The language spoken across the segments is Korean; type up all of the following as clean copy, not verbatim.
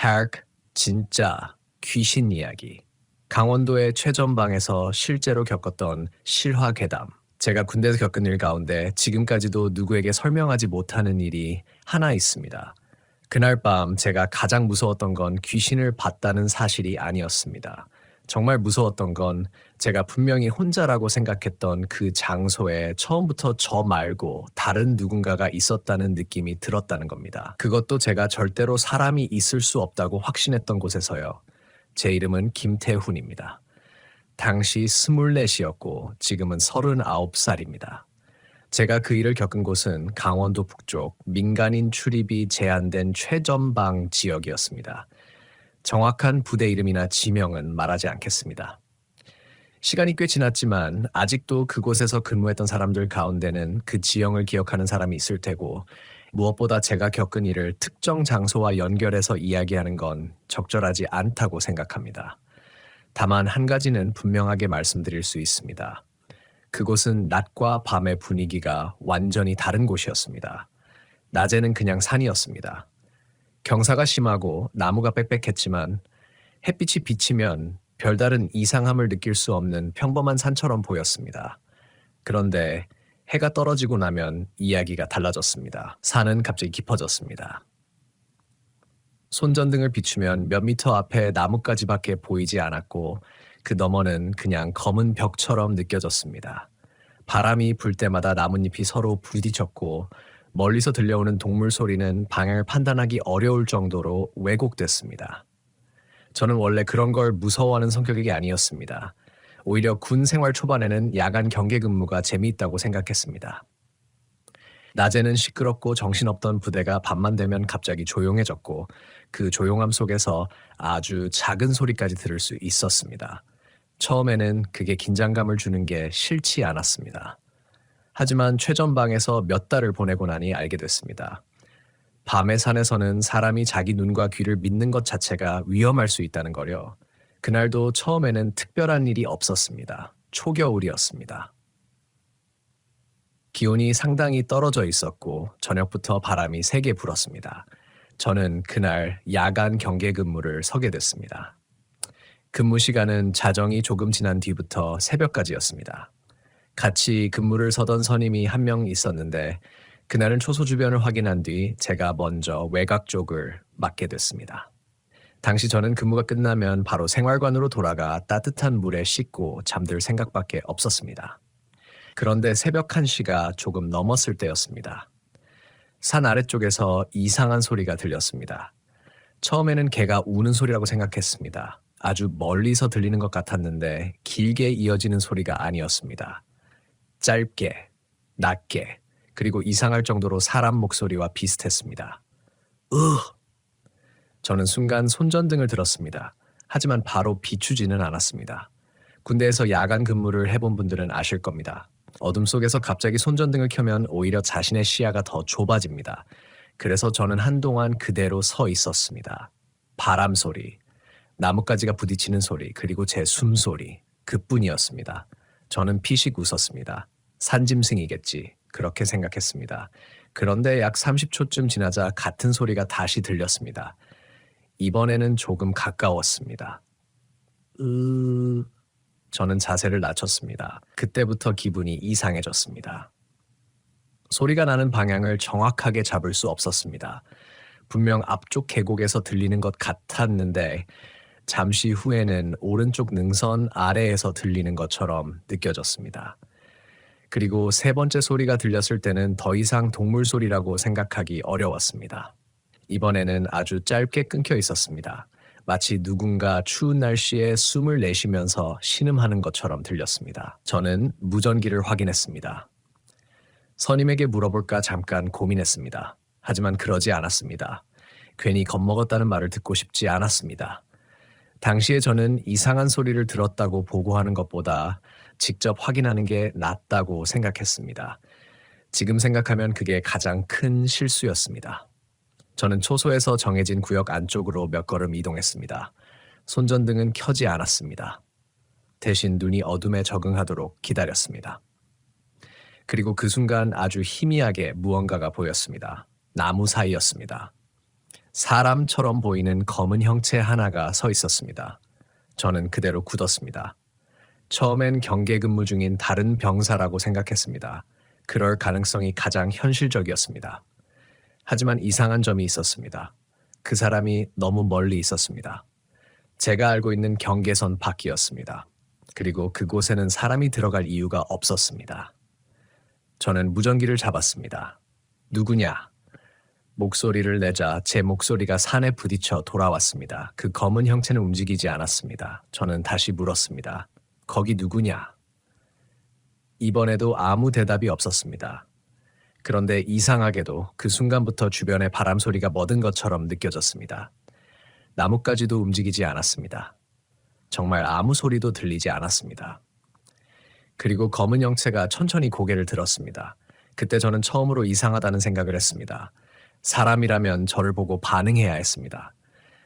핵, 진짜, 귀신 이야기. 강원도의 최전방에서 실제로 겪었던 실화 괴담. 제가 군대에서 겪은 일 가운데 지금까지도 누구에게 설명하지 못하는 일이 하나 있습니다. 그날 밤 제가 가장 무서웠던 건 귀신을 봤다는 사실이 아니었습니다. 정말 무서웠던 건 제가 분명히 혼자라고 생각했던 그 장소에 처음부터 저 말고 다른 누군가가 있었다는 느낌이 들었다는 겁니다. 그것도 제가 절대로 사람이 있을 수 없다고 확신했던 곳에서요. 제 이름은 김태훈입니다. 당시 24이었고 지금은 39살입니다. 제가 그 일을 겪은 곳은 강원도 북쪽 민간인 출입이 제한된 최전방 지역이었습니다. 정확한 부대 이름이나 지명은 말하지 않겠습니다. 시간이 꽤 지났지만 아직도 그곳에서 근무했던 사람들 가운데는 그 지형을 기억하는 사람이 있을 테고 무엇보다 제가 겪은 일을 특정 장소와 연결해서 이야기하는 건 적절하지 않다고 생각합니다. 다만 한 가지는 분명하게 말씀드릴 수 있습니다. 그곳은 낮과 밤의 분위기가 완전히 다른 곳이었습니다. 낮에는 그냥 산이었습니다. 경사가 심하고 나무가 빽빽했지만 햇빛이 비치면 별다른 이상함을 느낄 수 없는 평범한 산처럼 보였습니다. 그런데 해가 떨어지고 나면 이야기가 달라졌습니다. 산은 갑자기 깊어졌습니다. 손전등을 비추면 몇 미터 앞에 나뭇가지밖에 보이지 않았고 그 너머는 그냥 검은 벽처럼 느껴졌습니다. 바람이 불 때마다 나뭇잎이 서로 부딪혔고 멀리서 들려오는 동물 소리는 방향을 판단하기 어려울 정도로 왜곡됐습니다. 저는 원래 그런 걸 무서워하는 성격이 아니었습니다. 오히려 군 생활 초반에는 야간 경계 근무가 재미있다고 생각했습니다. 낮에는 시끄럽고 정신없던 부대가 밤만 되면 갑자기 조용해졌고 그 조용함 속에서 아주 작은 소리까지 들을 수 있었습니다. 처음에는 그게 긴장감을 주는 게 싫지 않았습니다. 하지만 최전방에서 몇 달을 보내고 나니 알게 됐습니다. 밤의 산에서는 사람이 자기 눈과 귀를 믿는 것 자체가 위험할 수 있다는 거요. 그날도 처음에는 특별한 일이 없었습니다. 초겨울이었습니다. 기온이 상당히 떨어져 있었고 저녁부터 바람이 세게 불었습니다. 저는 그날 야간 경계 근무를 서게 됐습니다. 근무 시간은 자정이 조금 지난 뒤부터 새벽까지였습니다. 같이 근무를 서던 선임이 한 명 있었는데 그날은 초소 주변을 확인한 뒤 제가 먼저 외곽 쪽을 맡게 됐습니다. 당시 저는 근무가 끝나면 바로 생활관으로 돌아가 따뜻한 물에 씻고 잠들 생각밖에 없었습니다. 그런데 새벽 1시가 조금 넘었을 때였습니다. 산 아래쪽에서 이상한 소리가 들렸습니다. 처음에는 개가 우는 소리라고 생각했습니다. 아주 멀리서 들리는 것 같았는데 길게 이어지는 소리가 아니었습니다. 짧게, 낮게, 그리고 이상할 정도로 사람 목소리와 비슷했습니다. 저는 순간 손전등을 들었습니다. 하지만 바로 비추지는 않았습니다. 군대에서 야간 근무를 해본 분들은 아실 겁니다. 어둠 속에서 갑자기 손전등을 켜면 오히려 자신의 시야가 더 좁아집니다. 그래서 저는 한동안 그대로 서 있었습니다. 바람 소리, 나뭇가지가 부딪히는 소리, 그리고 제 숨소리, 그뿐이었습니다. 저는 피식 웃었습니다. 산짐승이겠지, 그렇게 생각했습니다. 그런데 약 30초쯤 지나자 같은 소리가 다시 들렸습니다. 이번에는 조금 가까웠습니다. 저는 자세를 낮췄습니다. 그때부터 기분이 이상해졌습니다. 소리가 나는 방향을 정확하게 잡을 수 없었습니다. 분명 앞쪽 계곡에서 들리는 것 같았는데 잠시 후에는 오른쪽 능선 아래에서 들리는 것처럼 느껴졌습니다. 그리고 세 번째 소리가 들렸을 때는 더 이상 동물 소리라고 생각하기 어려웠습니다. 이번에는 아주 짧게 끊겨 있었습니다. 마치 누군가 추운 날씨에 숨을 내쉬면서 신음하는 것처럼 들렸습니다. 저는 무전기를 확인했습니다. 선임에게 물어볼까 잠깐 고민했습니다. 하지만 그러지 않았습니다. 괜히 겁먹었다는 말을 듣고 싶지 않았습니다. 당시에 저는 이상한 소리를 들었다고 보고하는 것보다 직접 확인하는 게 낫다고 생각했습니다. 지금 생각하면 그게 가장 큰 실수였습니다. 저는 초소에서 정해진 구역 안쪽으로 몇 걸음 이동했습니다. 손전등은 켜지 않았습니다. 대신 눈이 어둠에 적응하도록 기다렸습니다. 그리고 그 순간 아주 희미하게 무언가가 보였습니다. 나무 사이였습니다. 사람처럼 보이는 검은 형체 하나가 서 있었습니다. 저는 그대로 굳었습니다. 처음엔 경계 근무 중인 다른 병사라고 생각했습니다. 그럴 가능성이 가장 현실적이었습니다. 하지만 이상한 점이 있었습니다. 그 사람이 너무 멀리 있었습니다. 제가 알고 있는 경계선 밖이었습니다. 그리고 그곳에는 사람이 들어갈 이유가 없었습니다. 저는 무전기를 잡았습니다. 누구냐? 목소리를 내자 제 목소리가 산에 부딪혀 돌아왔습니다. 그 검은 형체는 움직이지 않았습니다. 저는 다시 물었습니다. 거기 누구냐? 이번에도 아무 대답이 없었습니다. 그런데 이상하게도 그 순간부터 주변에 바람 소리가 멎은 것처럼 느껴졌습니다. 나뭇가지도 움직이지 않았습니다. 정말 아무 소리도 들리지 않았습니다. 그리고 검은 형체가 천천히 고개를 들었습니다. 그때 저는 처음으로 이상하다는 생각을 했습니다. 사람이라면 저를 보고 반응해야 했습니다.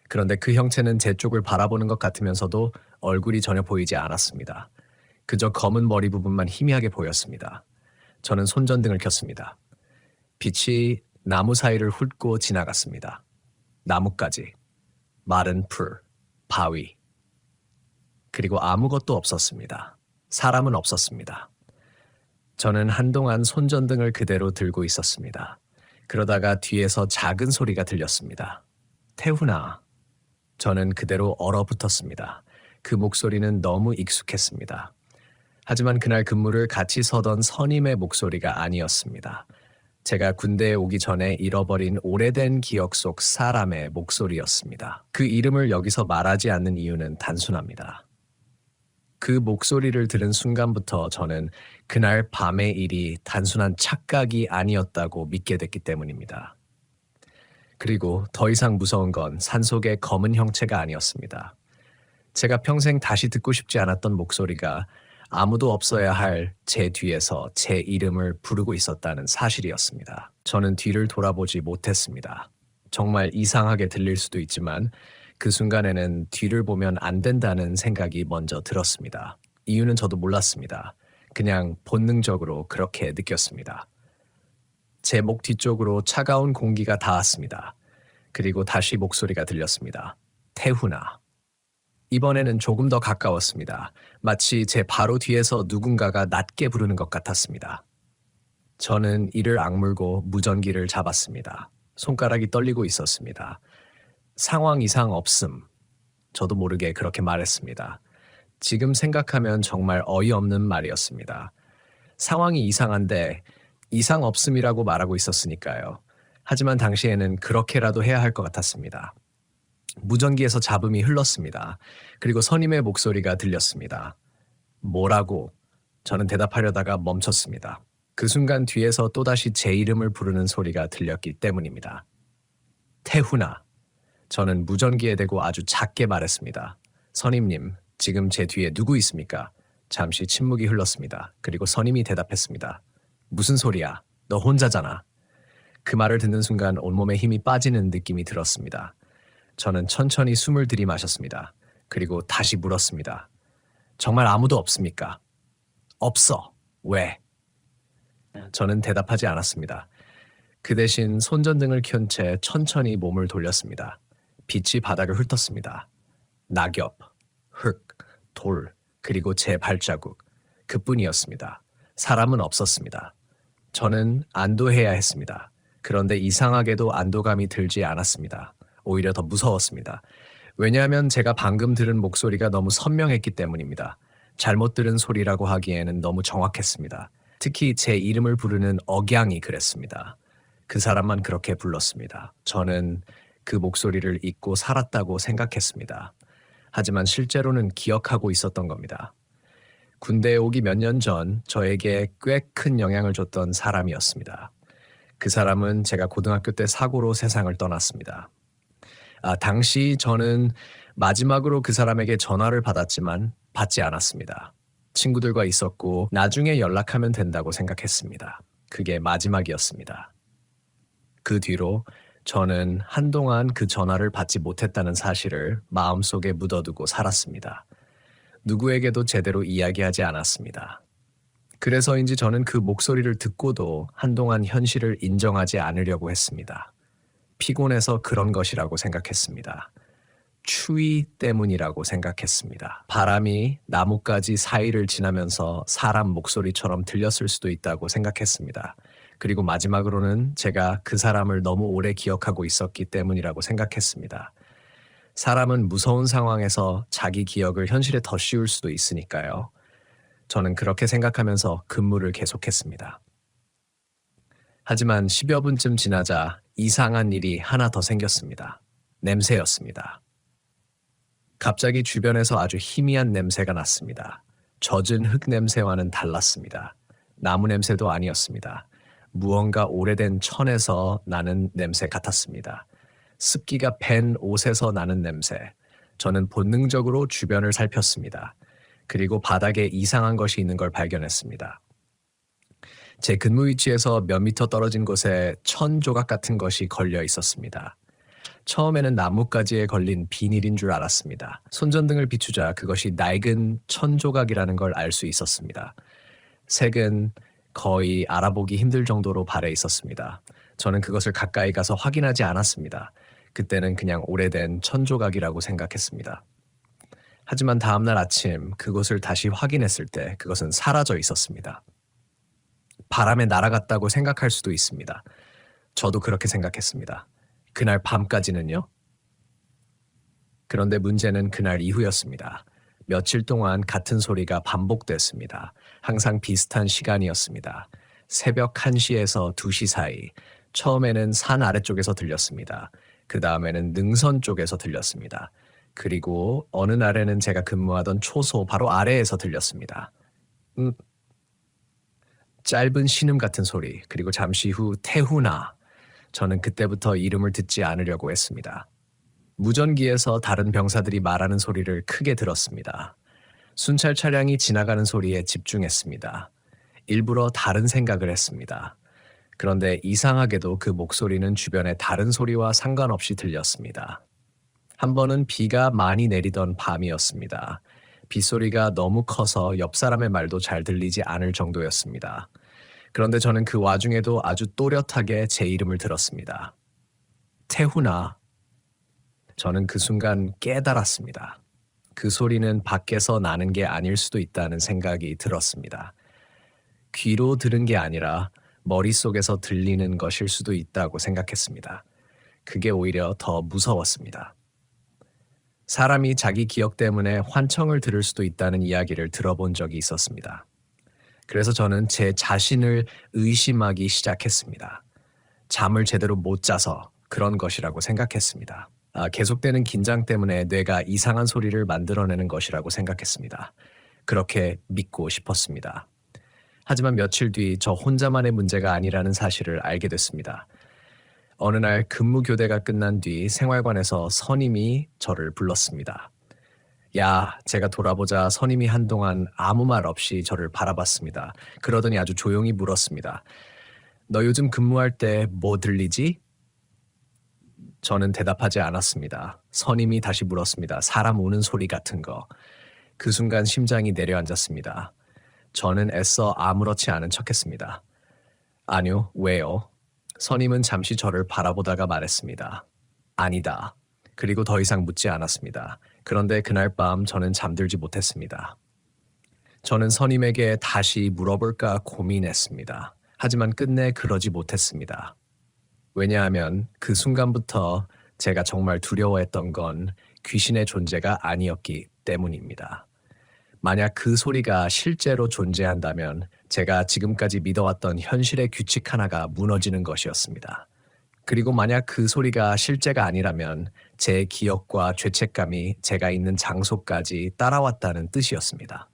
그런데 그 형체는 제 쪽을 바라보는 것 같으면서도 얼굴이 전혀 보이지 않았습니다. 그저 검은 머리 부분만 희미하게 보였습니다. 저는 손전등을 켰습니다. 빛이 나무 사이를 훑고 지나갔습니다. 나뭇가지, 마른 풀, 바위. 그리고 아무것도 없었습니다. 사람은 없었습니다. 저는 한동안 손전등을 그대로 들고 있었습니다. 그러다가 뒤에서 작은 소리가 들렸습니다. 태훈아. 저는 그대로 얼어붙었습니다. 그 목소리는 너무 익숙했습니다. 하지만 그날 근무를 같이 서던 선임의 목소리가 아니었습니다. 제가 군대에 오기 전에 잃어버린 오래된 기억 속 사람의 목소리였습니다. 그 이름을 여기서 말하지 않는 이유는 단순합니다. 그 목소리를 들은 순간부터 저는 그날 밤의 일이 단순한 착각이 아니었다고 믿게 됐기 때문입니다. 그리고 더 이상 무서운 건 산속의 검은 형체가 아니었습니다. 제가 평생 다시 듣고 싶지 않았던 목소리가 아무도 없어야 할 제 뒤에서 제 이름을 부르고 있었다는 사실이었습니다. 저는 뒤를 돌아보지 못했습니다. 정말 이상하게 들릴 수도 있지만 그 순간에는 뒤를 보면 안 된다는 생각이 먼저 들었습니다. 이유는 저도 몰랐습니다. 그냥 본능적으로 그렇게 느꼈습니다. 제 목 뒤쪽으로 차가운 공기가 닿았습니다. 그리고 다시 목소리가 들렸습니다. 태훈아. 이번에는 조금 더 가까웠습니다. 마치 제 바로 뒤에서 누군가가 낮게 부르는 것 같았습니다. 저는 이를 악물고 무전기를 잡았습니다. 손가락이 떨리고 있었습니다. 상황 이상 없음. 저도 모르게 그렇게 말했습니다. 지금 생각하면 정말 어이없는 말이었습니다. 상황이 이상한데 이상 없음이라고 말하고 있었으니까요. 하지만 당시에는 그렇게라도 해야 할 것 같았습니다. 무전기에서 잡음이 흘렀습니다. 그리고 선임의 목소리가 들렸습니다. 뭐라고? 저는 대답하려다가 멈췄습니다. 그 순간 뒤에서 또다시 제 이름을 부르는 소리가 들렸기 때문입니다. 태훈아. 저는 무전기에 대고 아주 작게 말했습니다. 선임님, 지금 제 뒤에 누구 있습니까? 잠시 침묵이 흘렀습니다. 그리고 선임이 대답했습니다. 무슨 소리야? 너 혼자잖아. 그 말을 듣는 순간 온몸에 힘이 빠지는 느낌이 들었습니다. 저는 천천히 숨을 들이마셨습니다. 그리고 다시 물었습니다. 정말 아무도 없습니까? 없어. 왜? 저는 대답하지 않았습니다. 그 대신 손전등을 켠 채 천천히 몸을 돌렸습니다. 빛이 바닥을 훑었습니다. 낙엽, 흙, 돌, 그리고 제 발자국. 그뿐이었습니다. 사람은 없었습니다. 저는 안도해야 했습니다. 그런데 이상하게도 안도감이 들지 않았습니다. 오히려 더 무서웠습니다. 왜냐하면 제가 방금 들은 목소리가 너무 선명했기 때문입니다. 잘못 들은 소리라고 하기에는 너무 정확했습니다. 특히 제 이름을 부르는 억양이 그랬습니다. 그 사람만 그렇게 불렀습니다. 저는 그 목소리를 잊고 살았다고 생각했습니다. 하지만 실제로는 기억하고 있었던 겁니다. 군대에 오기 몇 년 전 저에게 꽤 큰 영향을 줬던 사람이었습니다. 그 사람은 제가 고등학교 때 사고로 세상을 떠났습니다. 당시 저는 마지막으로 그 사람에게 전화를 받았지만 받지 않았습니다. 친구들과 있었고 나중에 연락하면 된다고 생각했습니다. 그게 마지막이었습니다. 그 뒤로 저는 한동안 그 전화를 받지 못했다는 사실을 마음속에 묻어두고 살았습니다. 누구에게도 제대로 이야기하지 않았습니다. 그래서인지 저는 그 목소리를 듣고도 한동안 현실을 인정하지 않으려고 했습니다. 피곤해서 그런 것이라고 생각했습니다. 추위 때문이라고 생각했습니다. 바람이 나뭇가지 사이를 지나면서 사람 목소리처럼 들렸을 수도 있다고 생각했습니다. 그리고 마지막으로는 제가 그 사람을 너무 오래 기억하고 있었기 때문이라고 생각했습니다. 사람은 무서운 상황에서 자기 기억을 현실에 더 씌울 수도 있으니까요. 저는 그렇게 생각하면서 근무를 계속했습니다. 하지만 10여 분쯤 지나자 이상한 일이 하나 더 생겼습니다. 냄새였습니다. 갑자기 주변에서 아주 희미한 냄새가 났습니다. 젖은 흙 냄새와는 달랐습니다. 나무 냄새도 아니었습니다. 무언가 오래된 천에서 나는 냄새 같았습니다. 습기가 밴 옷에서 나는 냄새. 저는 본능적으로 주변을 살폈습니다. 그리고 바닥에 이상한 것이 있는 걸 발견했습니다. 제 근무 위치에서 몇 미터 떨어진 곳에 천 조각 같은 것이 걸려 있었습니다. 처음에는 나뭇가지에 걸린 비닐인 줄 알았습니다. 손전등을 비추자 그것이 낡은 천 조각이라는 걸 알 수 있었습니다. 색은 거의 알아보기 힘들 정도로 발해 있었습니다. 저는 그것을 가까이 가서 확인하지 않았습니다. 그때는 그냥 오래된 천 조각이라고 생각했습니다. 하지만 다음날 아침 그것을 다시 확인했을 때 그것은 사라져 있었습니다. 바람에 날아갔다고 생각할 수도 있습니다. 저도 그렇게 생각했습니다. 그날 밤까지는요? 그런데 문제는 그날 이후였습니다. 며칠 동안 같은 소리가 반복됐습니다. 항상 비슷한 시간이었습니다. 새벽 1시에서 2시 사이. 처음에는 산 아래쪽에서 들렸습니다. 그 다음에는 능선 쪽에서 들렸습니다. 그리고 어느 날에는 제가 근무하던 초소 바로 아래에서 들렸습니다. 짧은 신음 같은 소리, 그리고 잠시 후 태훈아. 저는 그때부터 이름을 듣지 않으려고 했습니다. 무전기에서 다른 병사들이 말하는 소리를 크게 들었습니다. 순찰 차량이 지나가는 소리에 집중했습니다. 일부러 다른 생각을 했습니다. 그런데 이상하게도 그 목소리는 주변의 다른 소리와 상관없이 들렸습니다. 한 번은 비가 많이 내리던 밤이었습니다. 빗소리가 너무 커서 옆 사람의 말도 잘 들리지 않을 정도였습니다. 그런데 저는 그 와중에도 아주 또렷하게 제 이름을 들었습니다. 태훈아. 저는 그 순간 깨달았습니다. 그 소리는 밖에서 나는 게 아닐 수도 있다는 생각이 들었습니다. 귀로 들은 게 아니라 머릿속에서 들리는 것일 수도 있다고 생각했습니다. 그게 오히려 더 무서웠습니다. 사람이 자기 기억 때문에 환청을 들을 수도 있다는 이야기를 들어본 적이 있었습니다. 그래서 저는 제 자신을 의심하기 시작했습니다. 잠을 제대로 못 자서 그런 것이라고 생각했습니다. 계속되는 긴장 때문에 뇌가 이상한 소리를 만들어내는 것이라고 생각했습니다. 그렇게 믿고 싶었습니다. 하지만 며칠 뒤 저 혼자만의 문제가 아니라는 사실을 알게 됐습니다. 어느 날 근무 교대가 끝난 뒤 생활관에서 선임이 저를 불렀습니다. 야, 제가 돌아보자 선임이 한동안 아무 말 없이 저를 바라봤습니다. 그러더니 아주 조용히 물었습니다. 너 요즘 근무할 때 뭐 들리지? 저는 대답하지 않았습니다. 선임이 다시 물었습니다. 사람 우는 소리 같은 거. 그 순간 심장이 내려앉았습니다. 저는 애써 아무렇지 않은 척했습니다. 아니요, 왜요? 선임은 잠시 저를 바라보다가 말했습니다. 아니다. 그리고 더 이상 묻지 않았습니다. 그런데 그날 밤 저는 잠들지 못했습니다. 저는 선임에게 다시 물어볼까 고민했습니다. 하지만 끝내 그러지 못했습니다. 왜냐하면 그 순간부터 제가 정말 두려워했던 건 귀신의 존재가 아니었기 때문입니다. 만약 그 소리가 실제로 존재한다면 제가 지금까지 믿어왔던 현실의 규칙 하나가 무너지는 것이었습니다. 그리고 만약 그 소리가 실제가 아니라면 제 기억과 죄책감이 제가 있는 장소까지 따라왔다는 뜻이었습니다.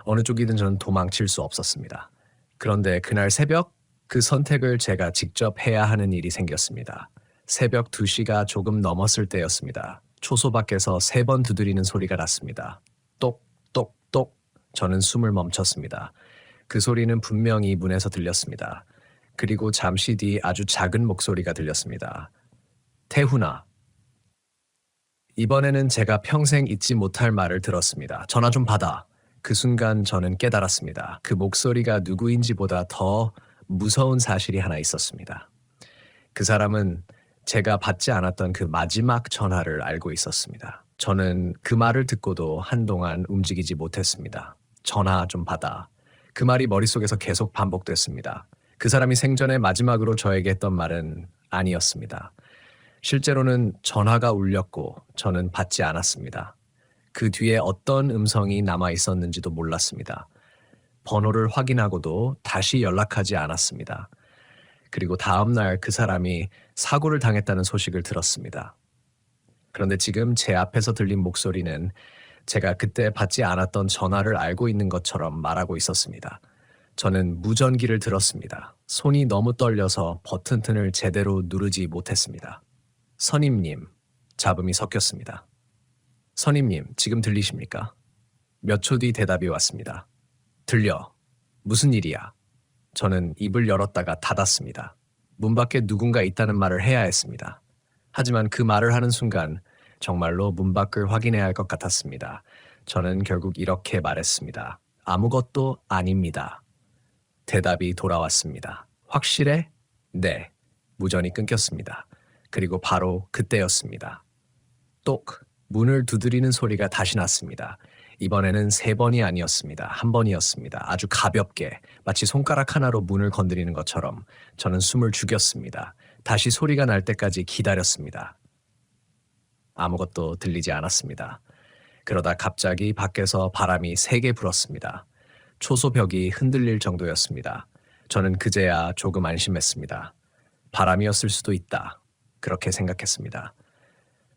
어느 쪽이든 저는 도망칠 수 없었습니다. 그런데 그날 새벽 그 선택을 제가 직접 해야 하는 일이 생겼습니다. 새벽 2시가 조금 넘었을 때였습니다. 초소 밖에서 3번 두드리는 소리가 났습니다. 똑똑똑. 저는 숨을 멈췄습니다. 그 소리는 분명히 문에서 들렸습니다. 그리고 잠시 뒤 아주 작은 목소리가 들렸습니다. 태훈아. 이번에는 제가 평생 잊지 못할 말을 들었습니다. 전화 좀 받아. 그 순간 저는 깨달았습니다. 그 목소리가 누구인지보다 더 무서운 사실이 하나 있었습니다. 그 사람은 제가 받지 않았던 그 마지막 전화를 알고 있었습니다. 저는 그 말을 듣고도 한동안 움직이지 못했습니다. 전화 좀 받아. 그 말이 머릿속에서 계속 반복됐습니다. 그 사람이 생전에 마지막으로 저에게 했던 말은 아니었습니다. 실제로는 전화가 울렸고 저는 받지 않았습니다. 그 뒤에 어떤 음성이 남아 있었는지도 몰랐습니다. 번호를 확인하고도 다시 연락하지 않았습니다. 그리고 다음날 그 사람이 사고를 당했다는 소식을 들었습니다. 그런데 지금 제 앞에서 들린 목소리는 제가 그때 받지 않았던 전화를 알고 있는 것처럼 말하고 있었습니다. 저는 무전기를 들었습니다. 손이 너무 떨려서 버튼을 제대로 누르지 못했습니다. 선임님, 잡음이 섞였습니다. 선임님, 지금 들리십니까? 몇 초 뒤 대답이 왔습니다. 들려. 무슨 일이야? 저는 입을 열었다가 닫았습니다. 문 밖에 누군가 있다는 말을 해야 했습니다. 하지만 그 말을 하는 순간 정말로 문 밖을 확인해야 할 것 같았습니다. 저는 결국 이렇게 말했습니다. 아무것도 아닙니다. 대답이 돌아왔습니다. 확실해? 네. 무전이 끊겼습니다. 그리고 바로 그때였습니다. 똑! 문을 두드리는 소리가 다시 났습니다. 이번에는 3번이 아니었습니다. 1번이었습니다. 아주 가볍게 마치 손가락 하나로 문을 건드리는 것처럼 저는 숨을 죽였습니다. 다시 소리가 날 때까지 기다렸습니다. 아무것도 들리지 않았습니다. 그러다 갑자기 밖에서 바람이 세게 불었습니다. 초소벽이 흔들릴 정도였습니다. 저는 그제야 조금 안심했습니다. 바람이었을 수도 있다. 그렇게 생각했습니다.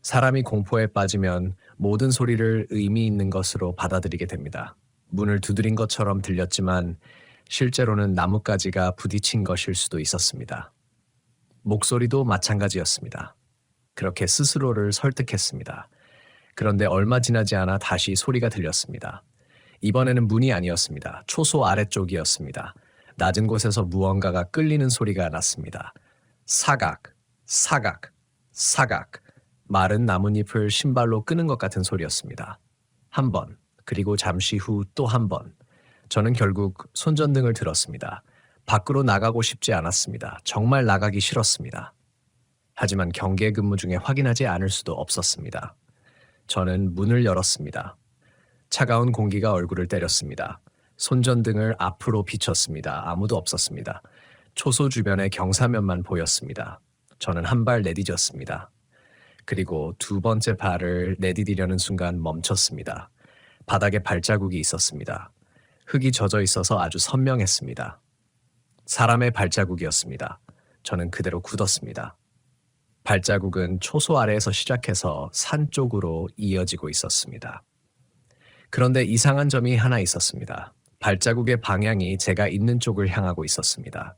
사람이 공포에 빠지면 모든 소리를 의미 있는 것으로 받아들이게 됩니다. 문을 두드린 것처럼 들렸지만 실제로는 나뭇가지가 부딪힌 것일 수도 있었습니다. 목소리도 마찬가지였습니다. 그렇게 스스로를 설득했습니다. 그런데 얼마 지나지 않아 다시 소리가 들렸습니다. 이번에는 문이 아니었습니다. 초소 아래쪽이었습니다. 낮은 곳에서 무언가가 끌리는 소리가 났습니다. 사각, 사각, 사각. 마른 나뭇잎을 신발로 끄는 것 같은 소리였습니다. 한 번, 그리고 잠시 후 또 한 번. 저는 결국 손전등을 들었습니다. 밖으로 나가고 싶지 않았습니다. 정말 나가기 싫었습니다. 하지만 경계 근무 중에 확인하지 않을 수도 없었습니다. 저는 문을 열었습니다. 차가운 공기가 얼굴을 때렸습니다. 손전등을 앞으로 비췄습니다. 아무도 없었습니다. 초소 주변에 경사면만 보였습니다. 저는 한 발 내디뎠습니다. 그리고 2번째 발을 내디디려는 순간 멈췄습니다. 바닥에 발자국이 있었습니다. 흙이 젖어 있어서 아주 선명했습니다. 사람의 발자국이었습니다. 저는 그대로 굳었습니다. 발자국은 초소 아래에서 시작해서 산 쪽으로 이어지고 있었습니다. 그런데 이상한 점이 하나 있었습니다. 발자국의 방향이 제가 있는 쪽을 향하고 있었습니다.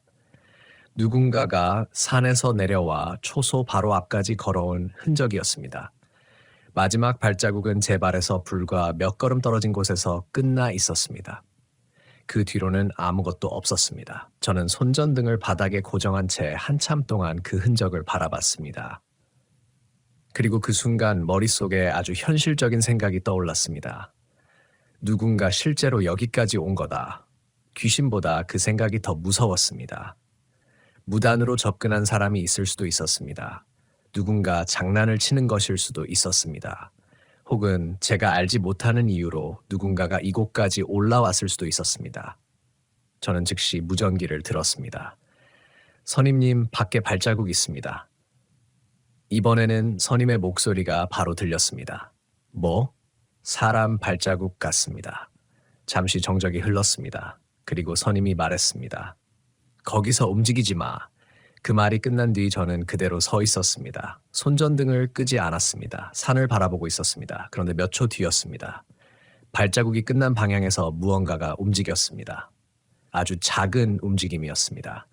누군가가 산에서 내려와 초소 바로 앞까지 걸어온 흔적이었습니다. 마지막 발자국은 제 발에서 불과 몇 걸음 떨어진 곳에서 끝나 있었습니다. 그 뒤로는 아무것도 없었습니다. 저는 손전등을 바닥에 고정한 채 한참 동안 그 흔적을 바라봤습니다. 그리고 그 순간 머릿속에 아주 현실적인 생각이 떠올랐습니다. 누군가 실제로 여기까지 온 거다. 귀신보다 그 생각이 더 무서웠습니다. 무단으로 접근한 사람이 있을 수도 있었습니다. 누군가 장난을 치는 것일 수도 있었습니다. 혹은 제가 알지 못하는 이유로 누군가가 이곳까지 올라왔을 수도 있었습니다. 저는 즉시 무전기를 들었습니다. 선임님, 밖에 발자국 있습니다. 이번에는 선임의 목소리가 바로 들렸습니다. 뭐? 사람 발자국 같습니다. 잠시 정적이 흘렀습니다. 그리고 선임이 말했습니다. 거기서 움직이지 마. 그 말이 끝난 뒤 저는 그대로 서 있었습니다. 손전등을 끄지 않았습니다. 산을 바라보고 있었습니다. 그런데 몇 초 뒤였습니다. 발자국이 끝난 방향에서 무언가가 움직였습니다. 아주 작은 움직임이었습니다.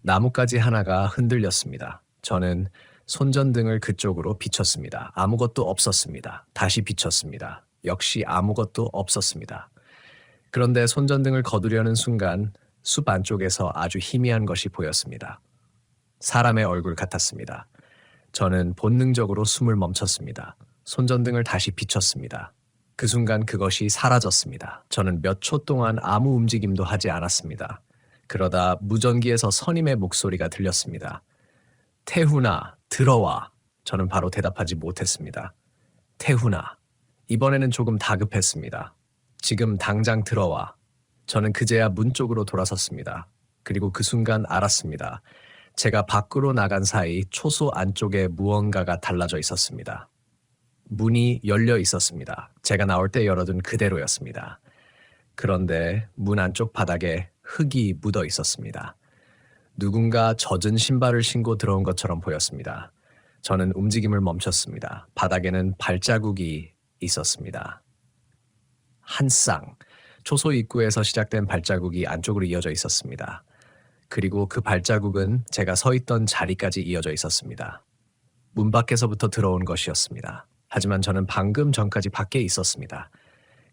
나뭇가지 하나가 흔들렸습니다. 저는 손전등을 그쪽으로 비췄습니다. 아무것도 없었습니다. 다시 비췄습니다. 역시 아무것도 없었습니다. 그런데 손전등을 거두려는 순간 숲 안쪽에서 아주 희미한 것이 보였습니다. 사람의 얼굴 같았습니다. 저는 본능적으로 숨을 멈췄습니다. 손전등을 다시 비췄습니다. 그 순간 그것이 사라졌습니다. 저는 몇 초 동안 아무 움직임도 하지 않았습니다. 그러다 무전기에서 선임의 목소리가 들렸습니다. 태훈아, 들어와. 저는 바로 대답하지 못했습니다. 태훈아, 이번에는 조금 다급했습니다. 지금 당장 들어와. 저는 그제야 문 쪽으로 돌아섰습니다. 그리고 그 순간 알았습니다. 제가 밖으로 나간 사이 초소 안쪽에 무언가가 달라져 있었습니다. 문이 열려 있었습니다. 제가 나올 때 열어둔 그대로였습니다. 그런데 문 안쪽 바닥에 흙이 묻어 있었습니다. 누군가 젖은 신발을 신고 들어온 것처럼 보였습니다. 저는 움직임을 멈췄습니다. 바닥에는 발자국이 있었습니다. 한 쌍, 초소 입구에서 시작된 발자국이 안쪽으로 이어져 있었습니다. 그리고 그 발자국은 제가 서 있던 자리까지 이어져 있었습니다. 문 밖에서부터 들어온 것이었습니다. 하지만 저는 방금 전까지 밖에 있었습니다.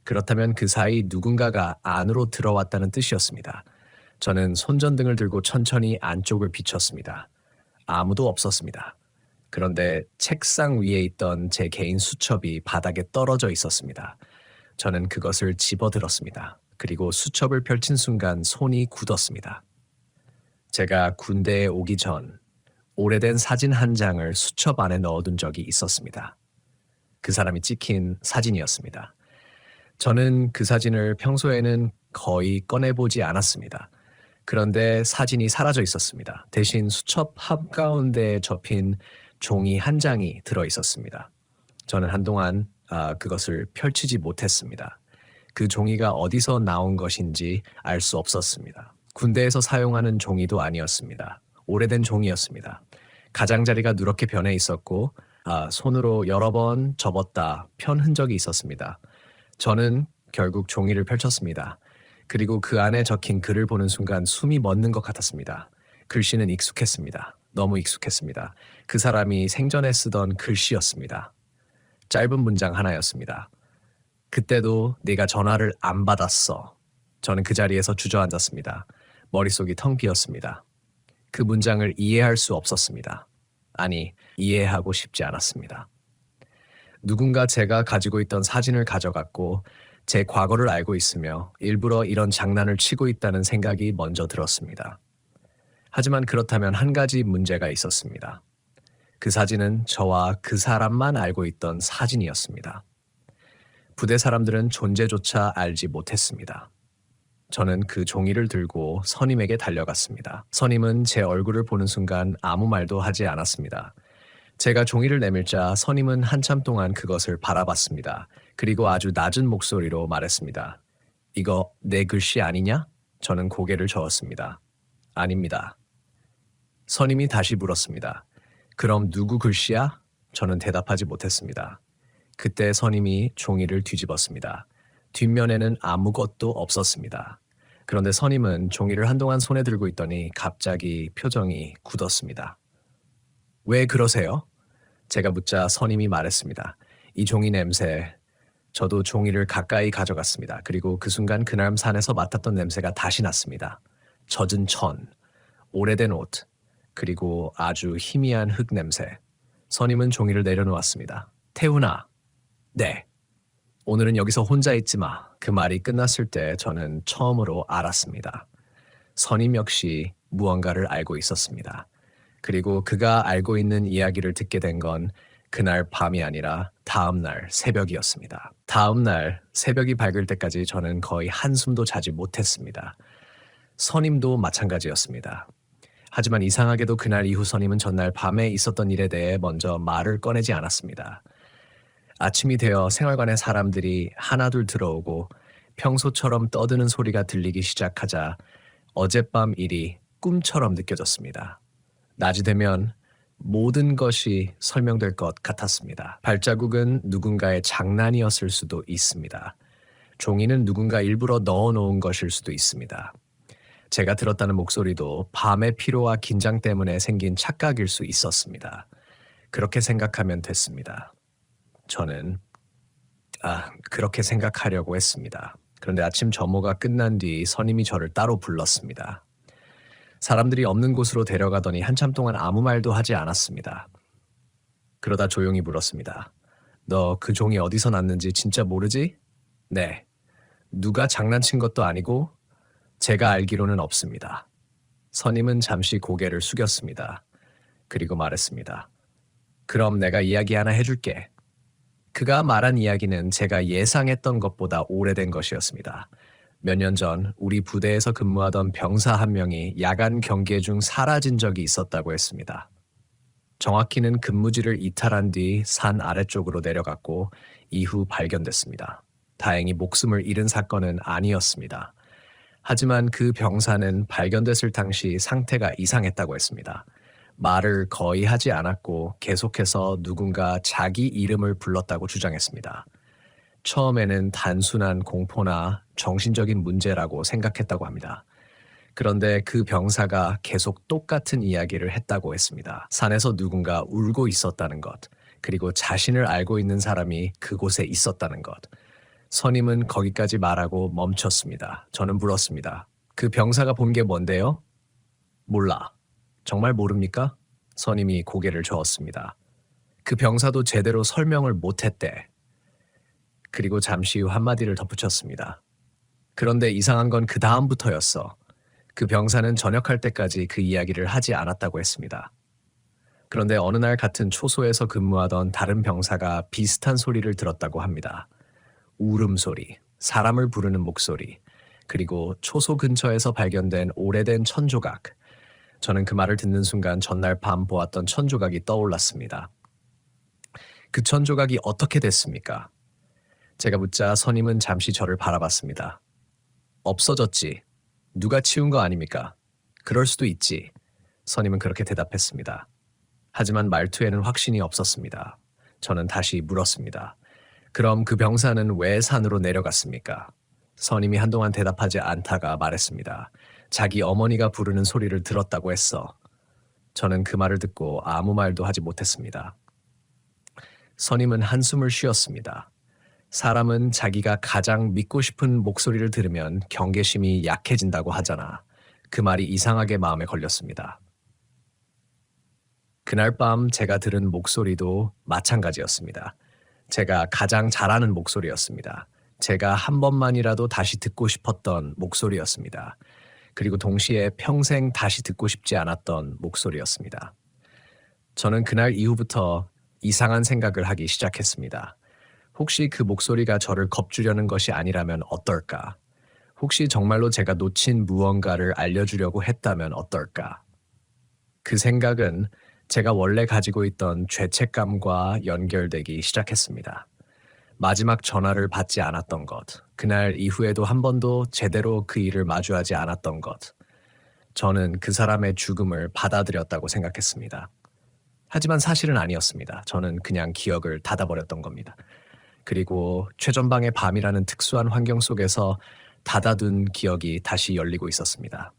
그렇다면 그 사이 누군가가 안으로 들어왔다는 뜻이었습니다. 저는 손전등을 들고 천천히 안쪽을 비췄습니다. 아무도 없었습니다. 그런데 책상 위에 있던 제 개인 수첩이 바닥에 떨어져 있었습니다. 저는 그것을 집어들었습니다. 그리고 수첩을 펼친 순간 손이 굳었습니다. 제가 군대에 오기 전 오래된 사진 한 장을 수첩 안에 넣어둔 적이 있었습니다. 그 사람이 찍힌 사진이었습니다. 저는 그 사진을 평소에는 거의 꺼내보지 않았습니다. 그런데 사진이 사라져 있었습니다. 대신 수첩 한가운데에 접힌 종이 한 장이 들어 있었습니다. 저는 한동안 그것을 펼치지 못했습니다. 그 종이가 어디서 나온 것인지 알 수 없었습니다. 군대에서 사용하는 종이도 아니었습니다. 오래된 종이였습니다. 가장자리가 누렇게 변해 있었고 손으로 여러 번 접었다 편 흔적이 있었습니다. 저는 결국 종이를 펼쳤습니다. 그리고 그 안에 적힌 글을 보는 순간 숨이 멎는 것 같았습니다. 글씨는 익숙했습니다. 너무 익숙했습니다. 그 사람이 생전에 쓰던 글씨였습니다. 짧은 문장 하나였습니다. 그때도 네가 전화를 안 받았어. 저는 그 자리에서 주저앉았습니다. 머릿속이 텅 비었습니다. 그 문장을 이해할 수 없었습니다. 아니, 이해하고 싶지 않았습니다. 누군가 제가 가지고 있던 사진을 가져갔고 제 과거를 알고 있으며 일부러 이런 장난을 치고 있다는 생각이 먼저 들었습니다. 하지만 그렇다면 한 가지 문제가 있었습니다. 그 사진은 저와 그 사람만 알고 있던 사진이었습니다. 부대 사람들은 존재조차 알지 못했습니다. 저는 그 종이를 들고 선임에게 달려갔습니다. 선임은 제 얼굴을 보는 순간 아무 말도 하지 않았습니다. 제가 종이를 내밀자 선임은 한참 동안 그것을 바라봤습니다. 그리고 아주 낮은 목소리로 말했습니다. 이거 내 글씨 아니냐? 저는 고개를 저었습니다. 아닙니다. 선임이 다시 물었습니다. 그럼 누구 글씨야? 저는 대답하지 못했습니다. 그때 선임이 종이를 뒤집었습니다. 뒷면에는 아무것도 없었습니다. 그런데 선임은 종이를 한동안 손에 들고 있더니 갑자기 표정이 굳었습니다. 왜 그러세요? 제가 묻자 선임이 말했습니다. 이 종이 냄새. 저도 종이를 가까이 가져갔습니다. 그리고 그 순간 그날 산에서 맡았던 냄새가 다시 났습니다. 젖은 천, 오래된 옷, 그리고 아주 희미한 흙 냄새. 선임은 종이를 내려놓았습니다. 태훈아. 네. 오늘은 여기서 혼자 있지 마. 그 말이 끝났을 때 저는 처음으로 알았습니다. 선임 역시 무언가를 알고 있었습니다. 그리고 그가 알고 있는 이야기를 듣게 된 건 그날 밤이 아니라 다음 날 새벽이었습니다. 다음 날 새벽이 밝을 때까지 저는 거의 한숨도 자지 못했습니다. 선임도 마찬가지였습니다. 하지만 이상하게도 그날 이후 선임은 전날 밤에 있었던 일에 대해 먼저 말을 꺼내지 않았습니다. 아침이 되어 생활관에 사람들이 하나둘 들어오고 평소처럼 떠드는 소리가 들리기 시작하자 어젯밤 일이 꿈처럼 느껴졌습니다. 낮이 되면 모든 것이 설명될 것 같았습니다. 발자국은 누군가의 장난이었을 수도 있습니다. 종이는 누군가 일부러 넣어놓은 것일 수도 있습니다. 제가 들었다는 목소리도 밤의 피로와 긴장 때문에 생긴 착각일 수 있었습니다. 그렇게 생각하면 됐습니다. 저는 그렇게 생각하려고 했습니다. 그런데 아침 점호가 끝난 뒤 선임이 저를 따로 불렀습니다. 사람들이 없는 곳으로 데려가더니 한참 동안 아무 말도 하지 않았습니다. 그러다 조용히 물었습니다. 너 그 종이 어디서 났는지 진짜 모르지? 네. 누가 장난친 것도 아니고 제가 알기로는 없습니다. 선임은 잠시 고개를 숙였습니다. 그리고 말했습니다. 그럼 내가 이야기 하나 해줄게. 그가 말한 이야기는 제가 예상했던 것보다 오래된 것이었습니다. 몇 년 전 우리 부대에서 근무하던 병사 한 명이 야간 경계 중 사라진 적이 있었다고 했습니다. 정확히는 근무지를 이탈한 뒤 산 아래쪽으로 내려갔고 이후 발견됐습니다. 다행히 목숨을 잃은 사건은 아니었습니다. 하지만 그 병사는 발견됐을 당시 상태가 이상했다고 했습니다. 말을 거의 하지 않았고 계속해서 누군가 자기 이름을 불렀다고 주장했습니다. 처음에는 단순한 공포나 정신적인 문제라고 생각했다고 합니다. 그런데 그 병사가 계속 똑같은 이야기를 했다고 했습니다. 산에서 누군가 울고 있었다는 것, 그리고 자신을 알고 있는 사람이 그곳에 있었다는 것. 선임은 거기까지 말하고 멈췄습니다. 저는 물었습니다. 그 병사가 본 게 뭔데요? 몰라. 정말 모릅니까? 선임이 고개를 저었습니다. 그 병사도 제대로 설명을 못했대. 그리고 잠시 후 한마디를 덧붙였습니다. 그런데 이상한 건 그 다음부터였어. 그 병사는 전역할 때까지 그 이야기를 하지 않았다고 했습니다. 그런데 어느 날 같은 초소에서 근무하던 다른 병사가 비슷한 소리를 들었다고 합니다. 울음소리, 사람을 부르는 목소리, 그리고 초소 근처에서 발견된 오래된 천조각. 저는 그 말을 듣는 순간 전날 밤 보았던 천조각이 떠올랐습니다. 그 천조각이 어떻게 됐습니까? 제가 묻자 선임은 잠시 저를 바라봤습니다. 없어졌지. 누가 치운 거 아닙니까? 그럴 수도 있지. 선임은 그렇게 대답했습니다. 하지만 말투에는 확신이 없었습니다. 저는 다시 물었습니다. 그럼 그 병사는 왜 산으로 내려갔습니까? 선임이 한동안 대답하지 않다가 말했습니다. 자기 어머니가 부르는 소리를 들었다고 했어. 저는 그 말을 듣고 아무 말도 하지 못했습니다. 선임은 한숨을 쉬었습니다. 사람은 자기가 가장 믿고 싶은 목소리를 들으면 경계심이 약해진다고 하잖아. 그 말이 이상하게 마음에 걸렸습니다. 그날 밤 제가 들은 목소리도 마찬가지였습니다. 제가 가장 잘하는 목소리였습니다. 제가 한 번만이라도 다시 듣고 싶었던 목소리였습니다. 그리고 동시에 평생 다시 듣고 싶지 않았던 목소리였습니다. 저는 그날 이후부터 이상한 생각을 하기 시작했습니다. 혹시 그 목소리가 저를 겁주려는 것이 아니라면 어떨까? 혹시 정말로 제가 놓친 무언가를 알려주려고 했다면 어떨까? 그 생각은 제가 원래 가지고 있던 죄책감과 연결되기 시작했습니다. 마지막 전화를 받지 않았던 것, 그날 이후에도 한 번도 제대로 그 일을 마주하지 않았던 것, 저는 그 사람의 죽음을 받아들였다고 생각했습니다. 하지만 사실은 아니었습니다. 저는 그냥 기억을 닫아버렸던 겁니다. 그리고 최전방의 밤이라는 특수한 환경 속에서 닫아둔 기억이 다시 열리고 있었습니다.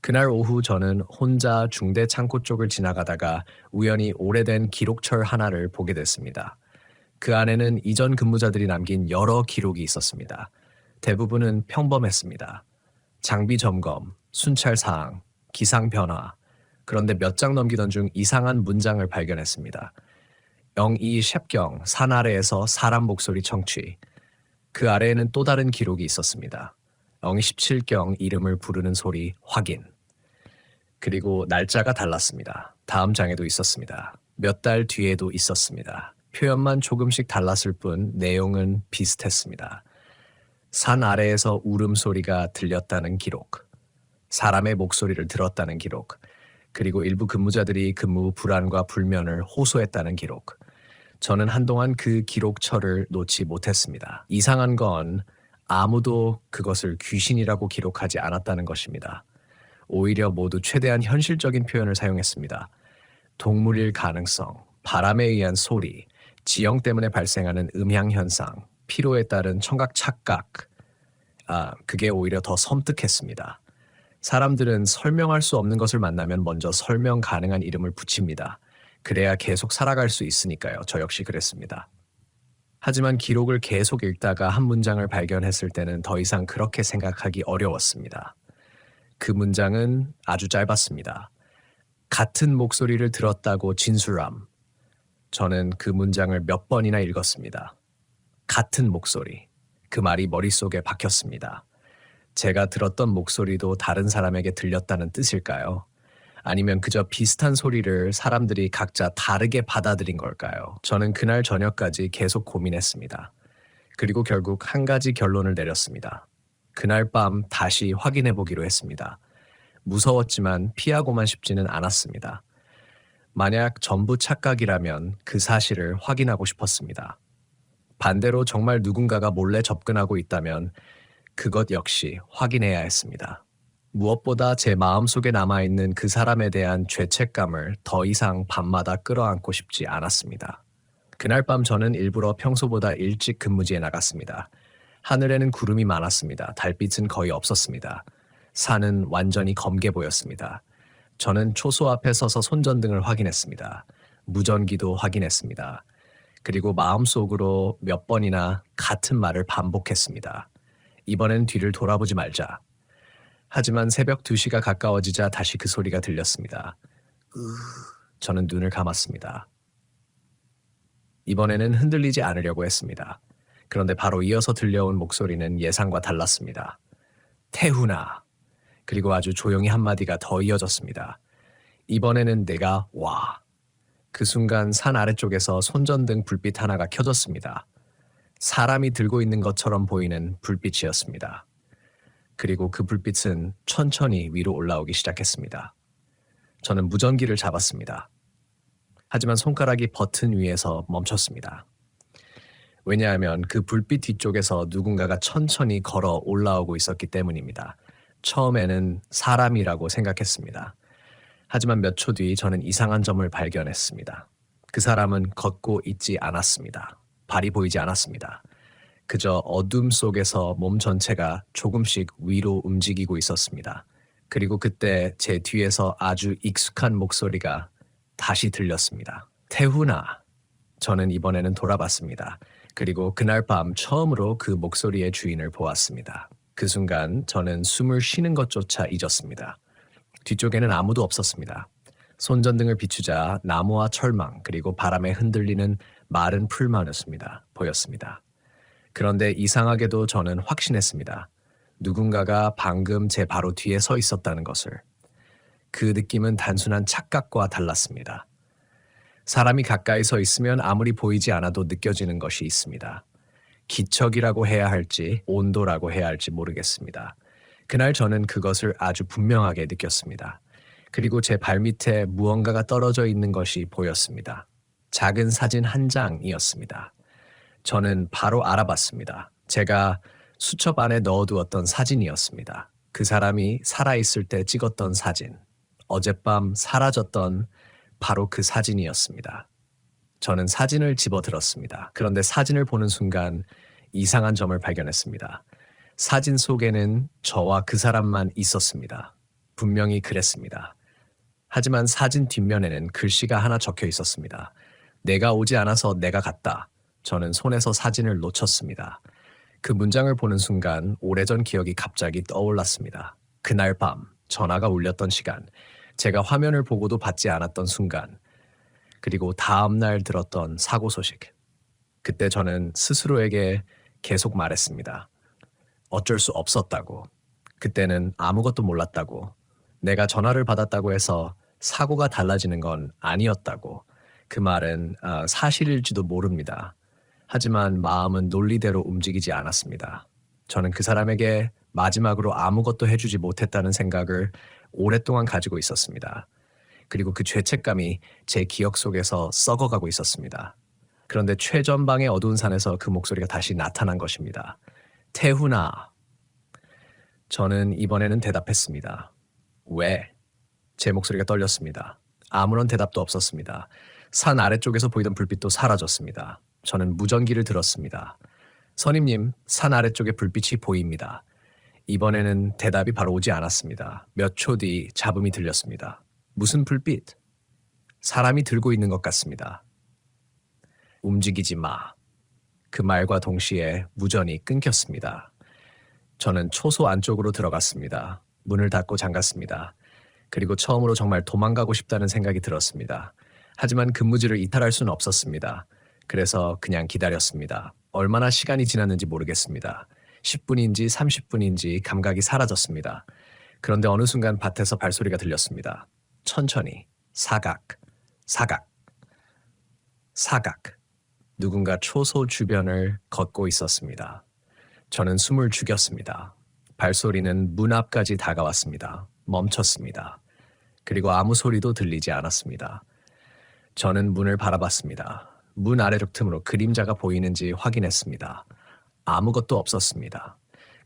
그날 오후 저는 혼자 중대 창고 쪽을 지나가다가 우연히 오래된 기록철 하나를 보게 됐습니다. 그 안에는 이전 근무자들이 남긴 여러 기록이 있었습니다. 대부분은 평범했습니다. 장비 점검, 순찰 사항, 기상 변화. 그런데 몇 장 넘기던 중 이상한 문장을 발견했습니다. 02 샵경 산 아래에서 사람 목소리 청취. 그 아래에는 또 다른 기록이 있었습니다. 02 17경 이름을 부르는 소리 확인. 그리고 날짜가 달랐습니다. 다음 장에도 있었습니다. 몇 달 뒤에도 있었습니다. 표현만 조금씩 달랐을 뿐 내용은 비슷했습니다. 산 아래에서 울음소리가 들렸다는 기록. 사람의 목소리를 들었다는 기록. 그리고 일부 근무자들이 근무 후 불안과 불면을 호소했다는 기록. 저는 한동안 그 기록처를 놓지 못했습니다. 이상한 건 아무도 그것을 귀신이라고 기록하지 않았다는 것입니다. 오히려 모두 최대한 현실적인 표현을 사용했습니다. 동물일 가능성, 바람에 의한 소리, 지형 때문에 발생하는 음향 현상, 피로에 따른 청각 착각. 그게 오히려 더 섬뜩했습니다. 사람들은 설명할 수 없는 것을 만나면 먼저 설명 가능한 이름을 붙입니다. 그래야 계속 살아갈 수 있으니까요. 저 역시 그랬습니다. 하지만 기록을 계속 읽다가 한 문장을 발견했을 때는 더 이상 그렇게 생각하기 어려웠습니다. 그 문장은 아주 짧았습니다. 같은 목소리를 들었다고 진술함. 저는 그 문장을 몇 번이나 읽었습니다. 같은 목소리. 그 말이 머릿속에 박혔습니다. 제가 들었던 목소리도 다른 사람에게 들렸다는 뜻일까요? 아니면 그저 비슷한 소리를 사람들이 각자 다르게 받아들인 걸까요? 저는 그날 저녁까지 계속 고민했습니다. 그리고 결국 한 가지 결론을 내렸습니다. 그날 밤 다시 확인해 보기로 했습니다. 무서웠지만 피하고만 싶지는 않았습니다. 만약 전부 착각이라면 그 사실을 확인하고 싶었습니다. 반대로 정말 누군가가 몰래 접근하고 있다면 그것 역시 확인해야 했습니다. 무엇보다 제 마음속에 남아있는 그 사람에 대한 죄책감을 더 이상 밤마다 끌어안고 싶지 않았습니다. 그날 밤 저는 일부러 평소보다 일찍 근무지에 나갔습니다. 하늘에는 구름이 많았습니다. 달빛은 거의 없었습니다. 산은 완전히 검게 보였습니다. 저는 초소 앞에 서서 손전등을 확인했습니다. 무전기도 확인했습니다. 그리고 마음속으로 몇 번이나 같은 말을 반복했습니다. 이번엔 뒤를 돌아보지 말자. 하지만 새벽 2시가 가까워지자 다시 그 소리가 들렸습니다. 저는 눈을 감았습니다. 이번에는 흔들리지 않으려고 했습니다. 그런데 바로 이어서 들려온 목소리는 예상과 달랐습니다. 태훈아. 그리고 아주 조용히 한마디가 더 이어졌습니다. 이번에는 내가 와. 그 순간 산 아래쪽에서 손전등 불빛 하나가 켜졌습니다. 사람이 들고 있는 것처럼 보이는 불빛이었습니다. 그리고 그 불빛은 천천히 위로 올라오기 시작했습니다. 저는 무전기를 잡았습니다. 하지만 손가락이 버튼 위에서 멈췄습니다. 왜냐하면 그 불빛 뒤쪽에서 누군가가 천천히 걸어 올라오고 있었기 때문입니다. 처음에는 사람이라고 생각했습니다. 하지만 몇 초 뒤 저는 이상한 점을 발견했습니다. 그 사람은 걷고 있지 않았습니다. 발이 보이지 않았습니다. 그저 어둠 속에서 몸 전체가 조금씩 위로 움직이고 있었습니다. 그리고 그때 제 뒤에서 아주 익숙한 목소리가 다시 들렸습니다. 태훈아. 저는 이번에는 돌아봤습니다. 그리고 그날 밤 처음으로 그 목소리의 주인을 보았습니다. 그 순간 저는 숨을 쉬는 것조차 잊었습니다. 뒤쪽에는 아무도 없었습니다. 손전등을 비추자 나무와 철망 그리고 바람에 흔들리는 마른 풀만이었습니다. 보였습니다. 그런데 이상하게도 저는 확신했습니다. 누군가가 방금 제 바로 뒤에 서 있었다는 것을. 그 느낌은 단순한 착각과 달랐습니다. 사람이 가까이 서 있으면 아무리 보이지 않아도 느껴지는 것이 있습니다. 기척이라고 해야 할지 온도라고 해야 할지 모르겠습니다. 그날 저는 그것을 아주 분명하게 느꼈습니다. 그리고 제 발밑에 무언가가 떨어져 있는 것이 보였습니다. 작은 사진 한 장이었습니다. 저는 바로 알아봤습니다. 제가 수첩 안에 넣어두었던 사진이었습니다. 그 사람이 살아있을 때 찍었던 사진. 어젯밤 사라졌던 바로 그 사진이었습니다. 저는 사진을 집어들었습니다. 그런데 사진을 보는 순간 이상한 점을 발견했습니다. 사진 속에는 저와 그 사람만 있었습니다. 분명히 그랬습니다. 하지만 사진 뒷면에는 글씨가 하나 적혀 있었습니다. 내가 오지 않아서 내가 갔다. 저는 손에서 사진을 놓쳤습니다. 그 문장을 보는 순간 오래전 기억이 갑자기 떠올랐습니다. 그날 밤 전화가 울렸던 시간, 제가 화면을 보고도 받지 않았던 순간, 그리고 다음날 들었던 사고 소식. 그때 저는 스스로에게 계속 말했습니다. 어쩔 수 없었다고. 그때는 아무것도 몰랐다고. 내가 전화를 받았다고 해서 사고가 달라지는 건 아니었다고. 그 말은 사실일지도 모릅니다. 하지만 마음은 논리대로 움직이지 않았습니다. 저는 그 사람에게 마지막으로 아무것도 해주지 못했다는 생각을 오랫동안 가지고 있었습니다. 그리고 그 죄책감이 제 기억 속에서 썩어가고 있었습니다. 그런데 최전방의 어두운 산에서 그 목소리가 다시 나타난 것입니다. 태훈아. 저는 이번에는 대답했습니다. 왜? 제 목소리가 떨렸습니다. 아무런 대답도 없었습니다. 산 아래쪽에서 보이던 불빛도 사라졌습니다. 저는 무전기를 들었습니다. 선임님, 산 아래쪽에 불빛이 보입니다. 이번에는 대답이 바로 오지 않았습니다. 몇 초 뒤 잡음이 들렸습니다. 무슨 불빛? 사람이 들고 있는 것 같습니다. 움직이지 마. 그 말과 동시에 무전이 끊겼습니다. 저는 초소 안쪽으로 들어갔습니다. 문을 닫고 잠갔습니다. 그리고 처음으로 정말 도망가고 싶다는 생각이 들었습니다. 하지만 근무지를 이탈할 수는 없었습니다. 그래서 그냥 기다렸습니다. 얼마나 시간이 지났는지 모르겠습니다. 10분인지 30분인지 감각이 사라졌습니다. 그런데 어느 순간 밭에서 발소리가 들렸습니다. 천천히. 사각, 사각, 사각. 누군가 초소 주변을 걷고 있었습니다. 저는 숨을 죽였습니다. 발소리는 문 앞까지 다가왔습니다. 멈췄습니다. 그리고 아무 소리도 들리지 않았습니다. 저는 문을 바라봤습니다. 문 아래쪽 틈으로 그림자가 보이는지 확인했습니다. 아무것도 없었습니다.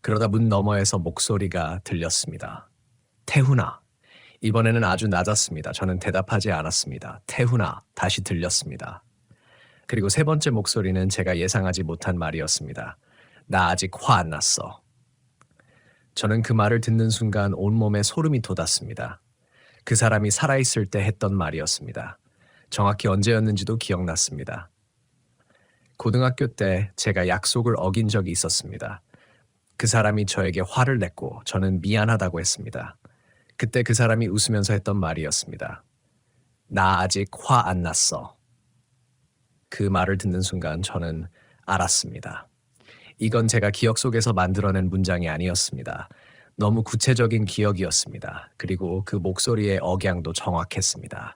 그러다 문 너머에서 목소리가 들렸습니다. 태훈아. 이번에는 아주 낮았습니다. 저는 대답하지 않았습니다. 태훈아. 다시 들렸습니다. 그리고 세 번째 목소리는 제가 예상하지 못한 말이었습니다. 나 아직 화 안 났어. 저는 그 말을 듣는 순간 온몸에 소름이 돋았습니다. 그 사람이 살아있을 때 했던 말이었습니다. 정확히 언제였는지도 기억났습니다. 고등학교 때 제가 약속을 어긴 적이 있었습니다. 그 사람이 저에게 화를 냈고 저는 미안하다고 했습니다. 그때 그 사람이 웃으면서 했던 말이었습니다. 나 아직 화 안 났어. 그 말을 듣는 순간 저는 알았습니다. 이건 제가 기억 속에서 만들어낸 문장이 아니었습니다. 너무 구체적인 기억이었습니다. 그리고 그 목소리의 억양도 정확했습니다.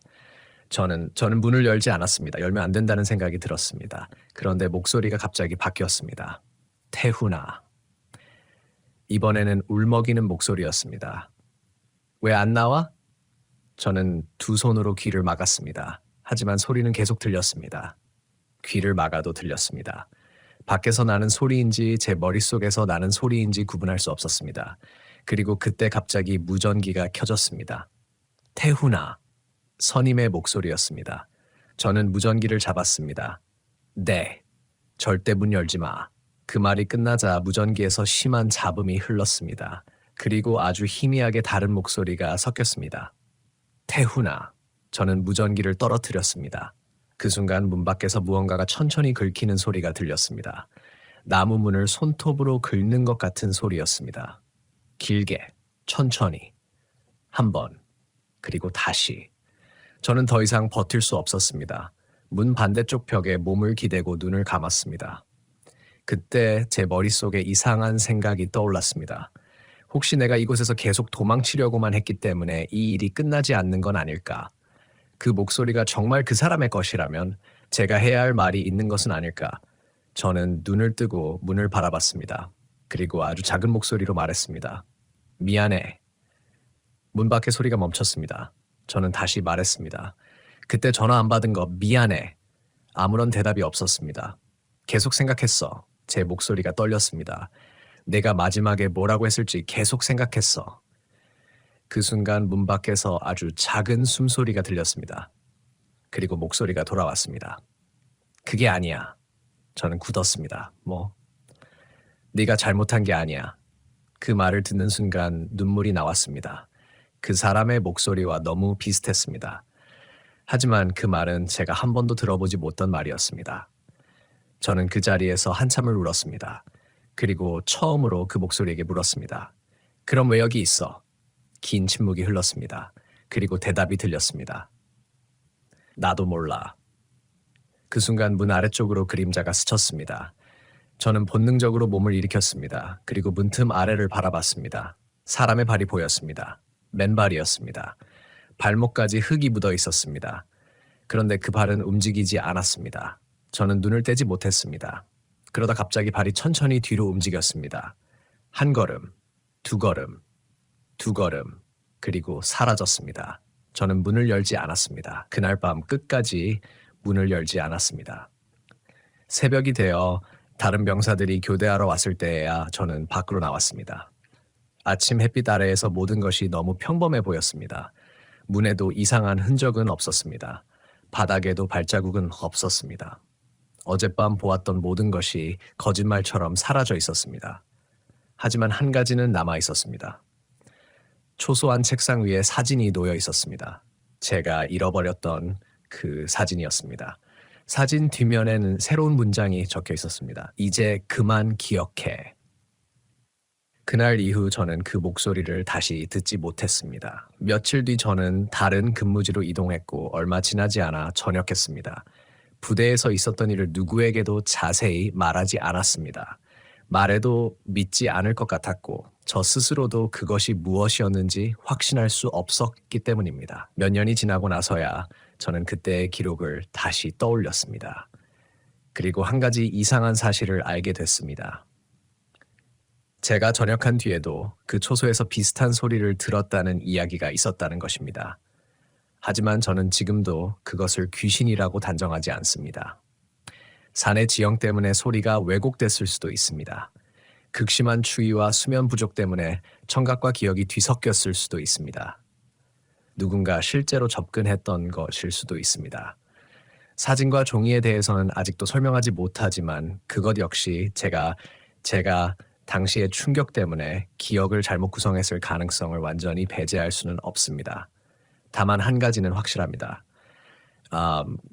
저는 문을 열지 않았습니다. 열면 안 된다는 생각이 들었습니다. 그런데 목소리가 갑자기 바뀌었습니다. 태훈아. 이번에는 울먹이는 목소리였습니다. 왜 안 나와? 저는 두 손으로 귀를 막았습니다. 하지만 소리는 계속 들렸습니다. 귀를 막아도 들렸습니다. 밖에서 나는 소리인지 제 머릿속에서 나는 소리인지 구분할 수 없었습니다. 그리고 그때 갑자기 무전기가 켜졌습니다. 태훈아. 선임의 목소리였습니다. 저는 무전기를 잡았습니다. 네. 절대 문 열지 마. 그 말이 끝나자 무전기에서 심한 잡음이 흘렀습니다. 그리고 아주 희미하게 다른 목소리가 섞였습니다. 태훈아. 저는 무전기를 떨어뜨렸습니다. 그 순간 문 밖에서 무언가가 천천히 긁히는 소리가 들렸습니다. 나무 문을 손톱으로 긁는 것 같은 소리였습니다. 길게, 천천히, 한 번, 그리고 다시. 저는 더 이상 버틸 수 없었습니다. 문 반대쪽 벽에 몸을 기대고 눈을 감았습니다. 그때 제 머릿속에 이상한 생각이 떠올랐습니다. 혹시 내가 이곳에서 계속 도망치려고만 했기 때문에 이 일이 끝나지 않는 건 아닐까? 그 목소리가 정말 그 사람의 것이라면 제가 해야 할 말이 있는 것은 아닐까? 저는 눈을 뜨고 문을 바라봤습니다. 그리고 아주 작은 목소리로 말했습니다. 미안해. 문 밖의 소리가 멈췄습니다. 저는 다시 말했습니다. 그때 전화 안 받은 거 미안해. 아무런 대답이 없었습니다. 계속 생각했어. 제 목소리가 떨렸습니다. 내가 마지막에 뭐라고 했을지 계속 생각했어. 그 순간 문 밖에서 아주 작은 숨소리가 들렸습니다. 그리고 목소리가 돌아왔습니다. 그게 아니야. 저는 굳었습니다. 네가 잘못한 게 아니야. 그 말을 듣는 순간 눈물이 나왔습니다. 그 사람의 목소리와 너무 비슷했습니다. 하지만 그 말은 제가 한 번도 들어보지 못한 말이었습니다. 저는 그 자리에서 한참을 울었습니다. 그리고 처음으로 그 목소리에게 물었습니다. 그럼 왜 여기 있어? 긴 침묵이 흘렀습니다. 그리고 대답이 들렸습니다. 나도 몰라. 그 순간 문 아래쪽으로 그림자가 스쳤습니다. 저는 본능적으로 몸을 일으켰습니다. 그리고 문틈 아래를 바라봤습니다. 사람의 발이 보였습니다. 맨발이었습니다. 발목까지 흙이 묻어 있었습니다. 그런데 그 발은 움직이지 않았습니다. 저는 눈을 떼지 못했습니다. 그러다 갑자기 발이 천천히 뒤로 움직였습니다. 한 걸음, 두 걸음, 두 걸음, 그리고 사라졌습니다. 저는 문을 열지 않았습니다. 그날 밤 끝까지 문을 열지 않았습니다. 새벽이 되어 다른 병사들이 교대하러 왔을 때에야 저는 밖으로 나왔습니다. 아침 햇빛 아래에서 모든 것이 너무 평범해 보였습니다. 문에도 이상한 흔적은 없었습니다. 바닥에도 발자국은 없었습니다. 어젯밤 보았던 모든 것이 거짓말처럼 사라져 있었습니다. 하지만 한 가지는 남아 있었습니다. 초소한 책상 위에 사진이 놓여 있었습니다. 제가 잃어버렸던 그 사진이었습니다. 사진 뒷면에는 새로운 문장이 적혀 있었습니다. 이제 그만 기억해. 그날 이후 저는 그 목소리를 다시 듣지 못했습니다. 며칠 뒤 저는 다른 근무지로 이동했고 얼마 지나지 않아 전역했습니다. 부대에서 있었던 일을 누구에게도 자세히 말하지 않았습니다. 말해도 믿지 않을 것 같았고 저 스스로도 그것이 무엇이었는지 확신할 수 없었기 때문입니다. 몇 년이 지나고 나서야 저는 그때의 기록을 다시 떠올렸습니다. 그리고 한 가지 이상한 사실을 알게 됐습니다. 제가 전역한 뒤에도 그 초소에서 비슷한 소리를 들었다는 이야기가 있었다는 것입니다. 하지만 저는 지금도 그것을 귀신이라고 단정하지 않습니다. 산의 지형 때문에 소리가 왜곡됐을 수도 있습니다. 극심한 추위와 수면 부족 때문에 청각과 기억이 뒤섞였을 수도 있습니다. 누군가 실제로 접근했던 것일 수도 있습니다. 사진과 종이에 대해서는 아직도 설명하지 못하지만 그것 역시 제가 당시의 충격 때문에 기억을 잘못 구성했을 가능성을 완전히 배제할 수는 없습니다. 다만 한 가지는 확실합니다.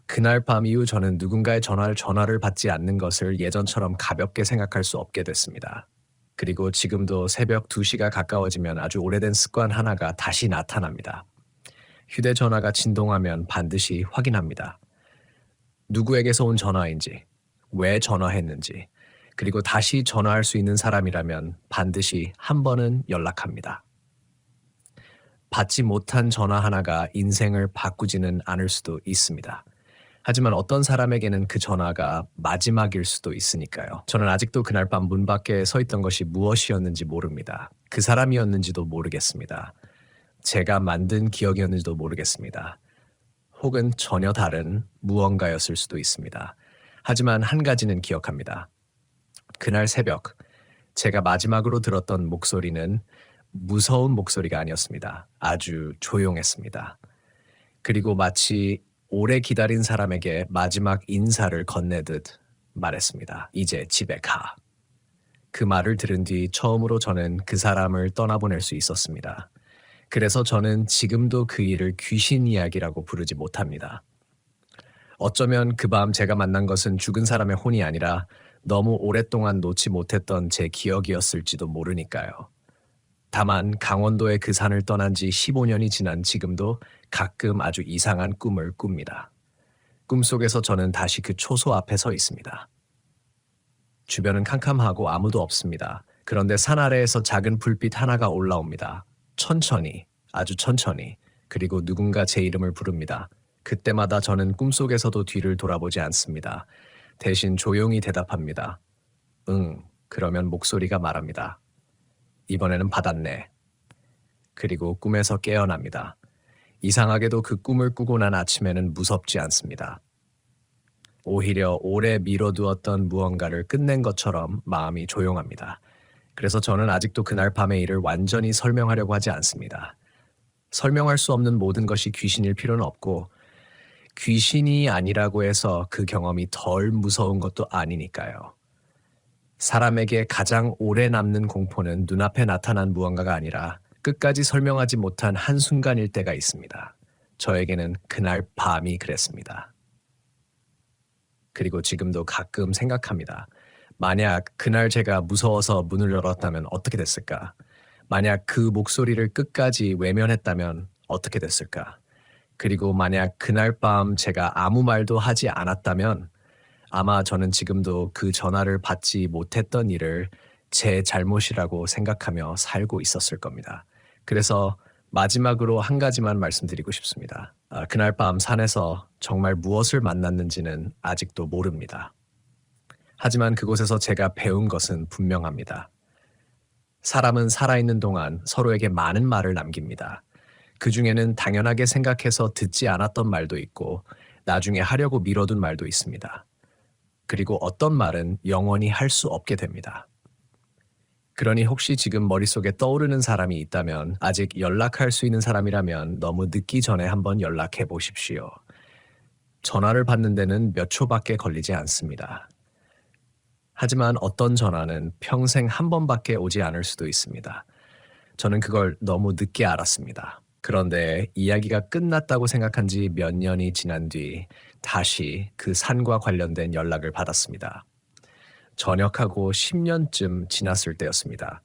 그날 밤 이후 저는 누군가의 전화를 받지 않는 것을 예전처럼 가볍게 생각할 수 없게 됐습니다. 그리고 지금도 새벽 2시가 가까워지면 아주 오래된 습관 하나가 다시 나타납니다. 휴대전화가 진동하면 반드시 확인합니다. 누구에게서 온 전화인지, 왜 전화했는지, 그리고 다시 전화할 수 있는 사람이라면 반드시 한 번은 연락합니다. 받지 못한 전화 하나가 인생을 바꾸지는 않을 수도 있습니다. 하지만 어떤 사람에게는 그 전화가 마지막일 수도 있으니까요. 저는 아직도 그날 밤 문 밖에 서 있던 것이 무엇이었는지 모릅니다. 그 사람이었는지도 모르겠습니다. 제가 만든 기억이었는지도 모르겠습니다. 혹은 전혀 다른 무언가였을 수도 있습니다. 하지만 한 가지는 기억합니다. 그날 새벽 제가 마지막으로 들었던 목소리는 무서운 목소리가 아니었습니다. 아주 조용했습니다. 그리고 마치 오래 기다린 사람에게 마지막 인사를 건네듯 말했습니다. 이제 집에 가. 그 말을 들은 뒤 처음으로 저는 그 사람을 떠나보낼 수 있었습니다. 그래서 저는 지금도 그 일을 귀신 이야기라고 부르지 못합니다. 어쩌면 그 밤 제가 만난 것은 죽은 사람의 혼이 아니라 너무 오랫동안 놓지 못했던 제 기억이었을지도 모르니까요. 다만 강원도의 그 산을 떠난 지 15년이 지난 지금도 가끔 아주 이상한 꿈을 꿉니다. 꿈속에서 저는 다시 그 초소 앞에 서 있습니다. 주변은 캄캄하고 아무도 없습니다. 그런데 산 아래에서 작은 불빛 하나가 올라옵니다. 천천히, 아주 천천히, 그리고 누군가 제 이름을 부릅니다. 그때마다 저는 꿈속에서도 뒤를 돌아보지 않습니다. 대신 조용히 대답합니다. 응, 그러면 목소리가 말합니다. 이번에는 받았네. 그리고 꿈에서 깨어납니다. 이상하게도 그 꿈을 꾸고 난 아침에는 무섭지 않습니다. 오히려 오래 미뤄두었던 무언가를 끝낸 것처럼 마음이 조용합니다. 그래서 저는 아직도 그날 밤의 일을 완전히 설명하려고 하지 않습니다. 설명할 수 없는 모든 것이 귀신일 필요는 없고 귀신이 아니라고 해서 그 경험이 덜 무서운 것도 아니니까요. 사람에게 가장 오래 남는 공포는 눈앞에 나타난 무언가가 아니라 끝까지 설명하지 못한 한순간일 때가 있습니다. 저에게는 그날 밤이 그랬습니다. 그리고 지금도 가끔 생각합니다. 만약 그날 제가 무서워서 문을 열었다면 어떻게 됐을까? 만약 그 목소리를 끝까지 외면했다면 어떻게 됐을까? 그리고 만약 그날 밤 제가 아무 말도 하지 않았다면 아마 저는 지금도 그 전화를 받지 못했던 일을 제 잘못이라고 생각하며 살고 있었을 겁니다. 그래서 마지막으로 한 가지만 말씀드리고 싶습니다. 그날 밤 산에서 정말 무엇을 만났는지는 아직도 모릅니다. 하지만 그곳에서 제가 배운 것은 분명합니다. 사람은 살아있는 동안 서로에게 많은 말을 남깁니다. 그 중에는 당연하게 생각해서 듣지 않았던 말도 있고 나중에 하려고 미뤄둔 말도 있습니다. 그리고 어떤 말은 영원히 할 수 없게 됩니다. 그러니 혹시 지금 머릿속에 떠오르는 사람이 있다면 아직 연락할 수 있는 사람이라면 너무 늦기 전에 한번 연락해 보십시오. 전화를 받는 데는 몇 초밖에 걸리지 않습니다. 하지만 어떤 전화는 평생 한 번밖에 오지 않을 수도 있습니다. 저는 그걸 너무 늦게 알았습니다. 그런데 이야기가 끝났다고 생각한 지 몇 년이 지난 뒤 다시 그 산과 관련된 연락을 받았습니다. 전역하고 10년쯤 지났을 때였습니다.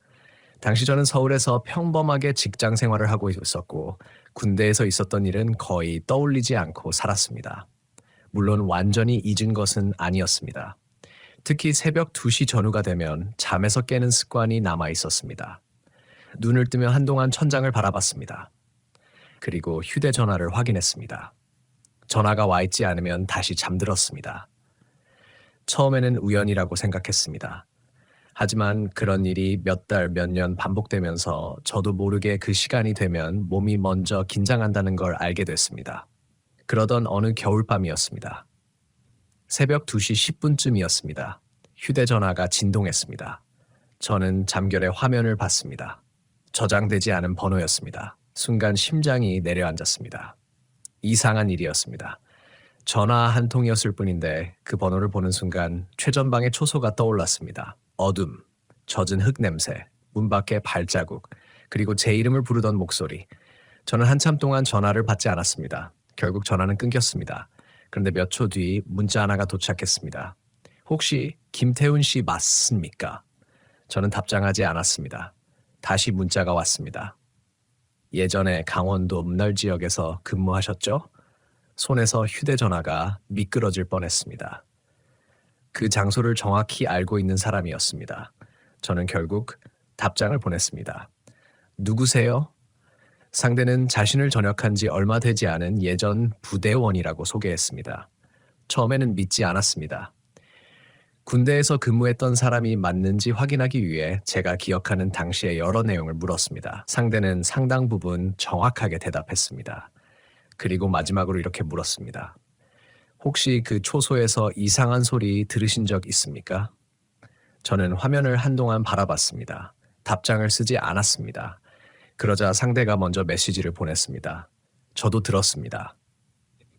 당시 저는 서울에서 평범하게 직장 생활을 하고 있었고 군대에서 있었던 일은 거의 떠올리지 않고 살았습니다. 물론 완전히 잊은 것은 아니었습니다. 특히 새벽 2시 전후가 되면 잠에서 깨는 습관이 남아 있었습니다. 눈을 뜨며 한동안 천장을 바라봤습니다. 그리고 휴대전화를 확인했습니다. 전화가 와 있지 않으면 다시 잠들었습니다. 처음에는 우연이라고 생각했습니다. 하지만 그런 일이 몇 달, 몇 년 반복되면서 저도 모르게 그 시간이 되면 몸이 먼저 긴장한다는 걸 알게 됐습니다. 그러던 어느 겨울밤이었습니다. 새벽 2시 10분쯤이었습니다. 휴대전화가 진동했습니다. 저는 잠결에 화면을 봤습니다. 저장되지 않은 번호였습니다. 순간 심장이 내려앉았습니다. 이상한 일이었습니다. 전화 한 통이었을 뿐인데 그 번호를 보는 순간 최전방의 초소가 떠올랐습니다. 어둠, 젖은 흙 냄새, 문 밖의 발자국, 그리고 제 이름을 부르던 목소리. 저는 한참 동안 전화를 받지 않았습니다. 결국 전화는 끊겼습니다. 그런데 몇 초 뒤 문자 하나가 도착했습니다. 혹시 김태훈 씨 맞습니까? 저는 답장하지 않았습니다. 다시 문자가 왔습니다. 예전에 강원도 음널 지역에서 근무하셨죠? 손에서 휴대전화가 미끄러질 뻔했습니다. 그 장소를 정확히 알고 있는 사람이었습니다. 저는 결국 답장을 보냈습니다. 누구세요? 상대는 자신을 전역한 지 얼마 되지 않은 예전 부대원이라고 소개했습니다. 처음에는 믿지 않았습니다. 군대에서 근무했던 사람이 맞는지 확인하기 위해 제가 기억하는 당시의 여러 내용을 물었습니다. 상대는 상당 부분 정확하게 대답했습니다. 그리고 마지막으로 이렇게 물었습니다. 혹시 그 초소에서 이상한 소리 들으신 적 있습니까? 저는 화면을 한동안 바라봤습니다. 답장을 쓰지 않았습니다. 그러자 상대가 먼저 메시지를 보냈습니다. 저도 들었습니다.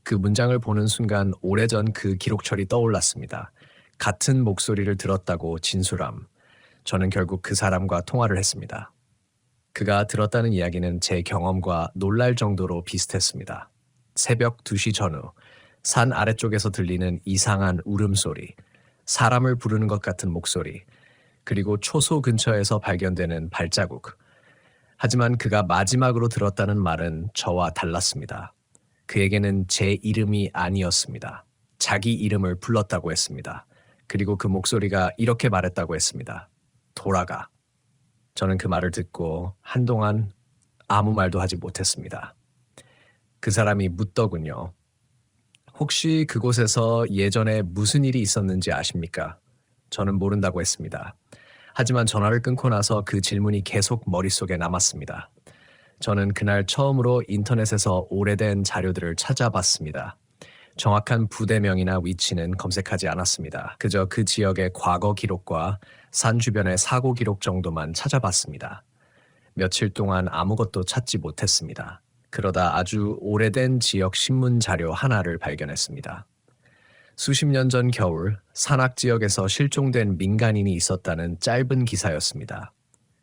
그 문장을 보는 순간 오래전 그 기록철이 떠올랐습니다. 같은 목소리를 들었다고 진술함. 저는 결국 그 사람과 통화를 했습니다. 그가 들었다는 이야기는 제 경험과 놀랄 정도로 비슷했습니다. 새벽 2시 전후, 산 아래쪽에서 들리는 이상한 울음소리, 사람을 부르는 것 같은 목소리, 그리고 초소 근처에서 발견되는 발자국. 하지만 그가 마지막으로 들었다는 말은 저와 달랐습니다. 그에게는 제 이름이 아니었습니다. 자기 이름을 불렀다고 했습니다. 그리고 그 목소리가 이렇게 말했다고 했습니다. 돌아가. 저는 그 말을 듣고 한동안 아무 말도 하지 못했습니다. 그 사람이 묻더군요. 혹시 그곳에서 예전에 무슨 일이 있었는지 아십니까? 저는 모른다고 했습니다. 하지만 전화를 끊고 나서 그 질문이 계속 머릿속에 남았습니다. 저는 그날 처음으로 인터넷에서 오래된 자료들을 찾아봤습니다. 정확한 부대명이나 위치는 검색하지 않았습니다. 그저 그 지역의 과거 기록과 산 주변의 사고 기록 정도만 찾아봤습니다. 며칠 동안 아무것도 찾지 못했습니다. 그러다 아주 오래된 지역 신문 자료 하나를 발견했습니다. 수십 년 전 겨울 산악 지역에서 실종된 민간인이 있었다는 짧은 기사였습니다.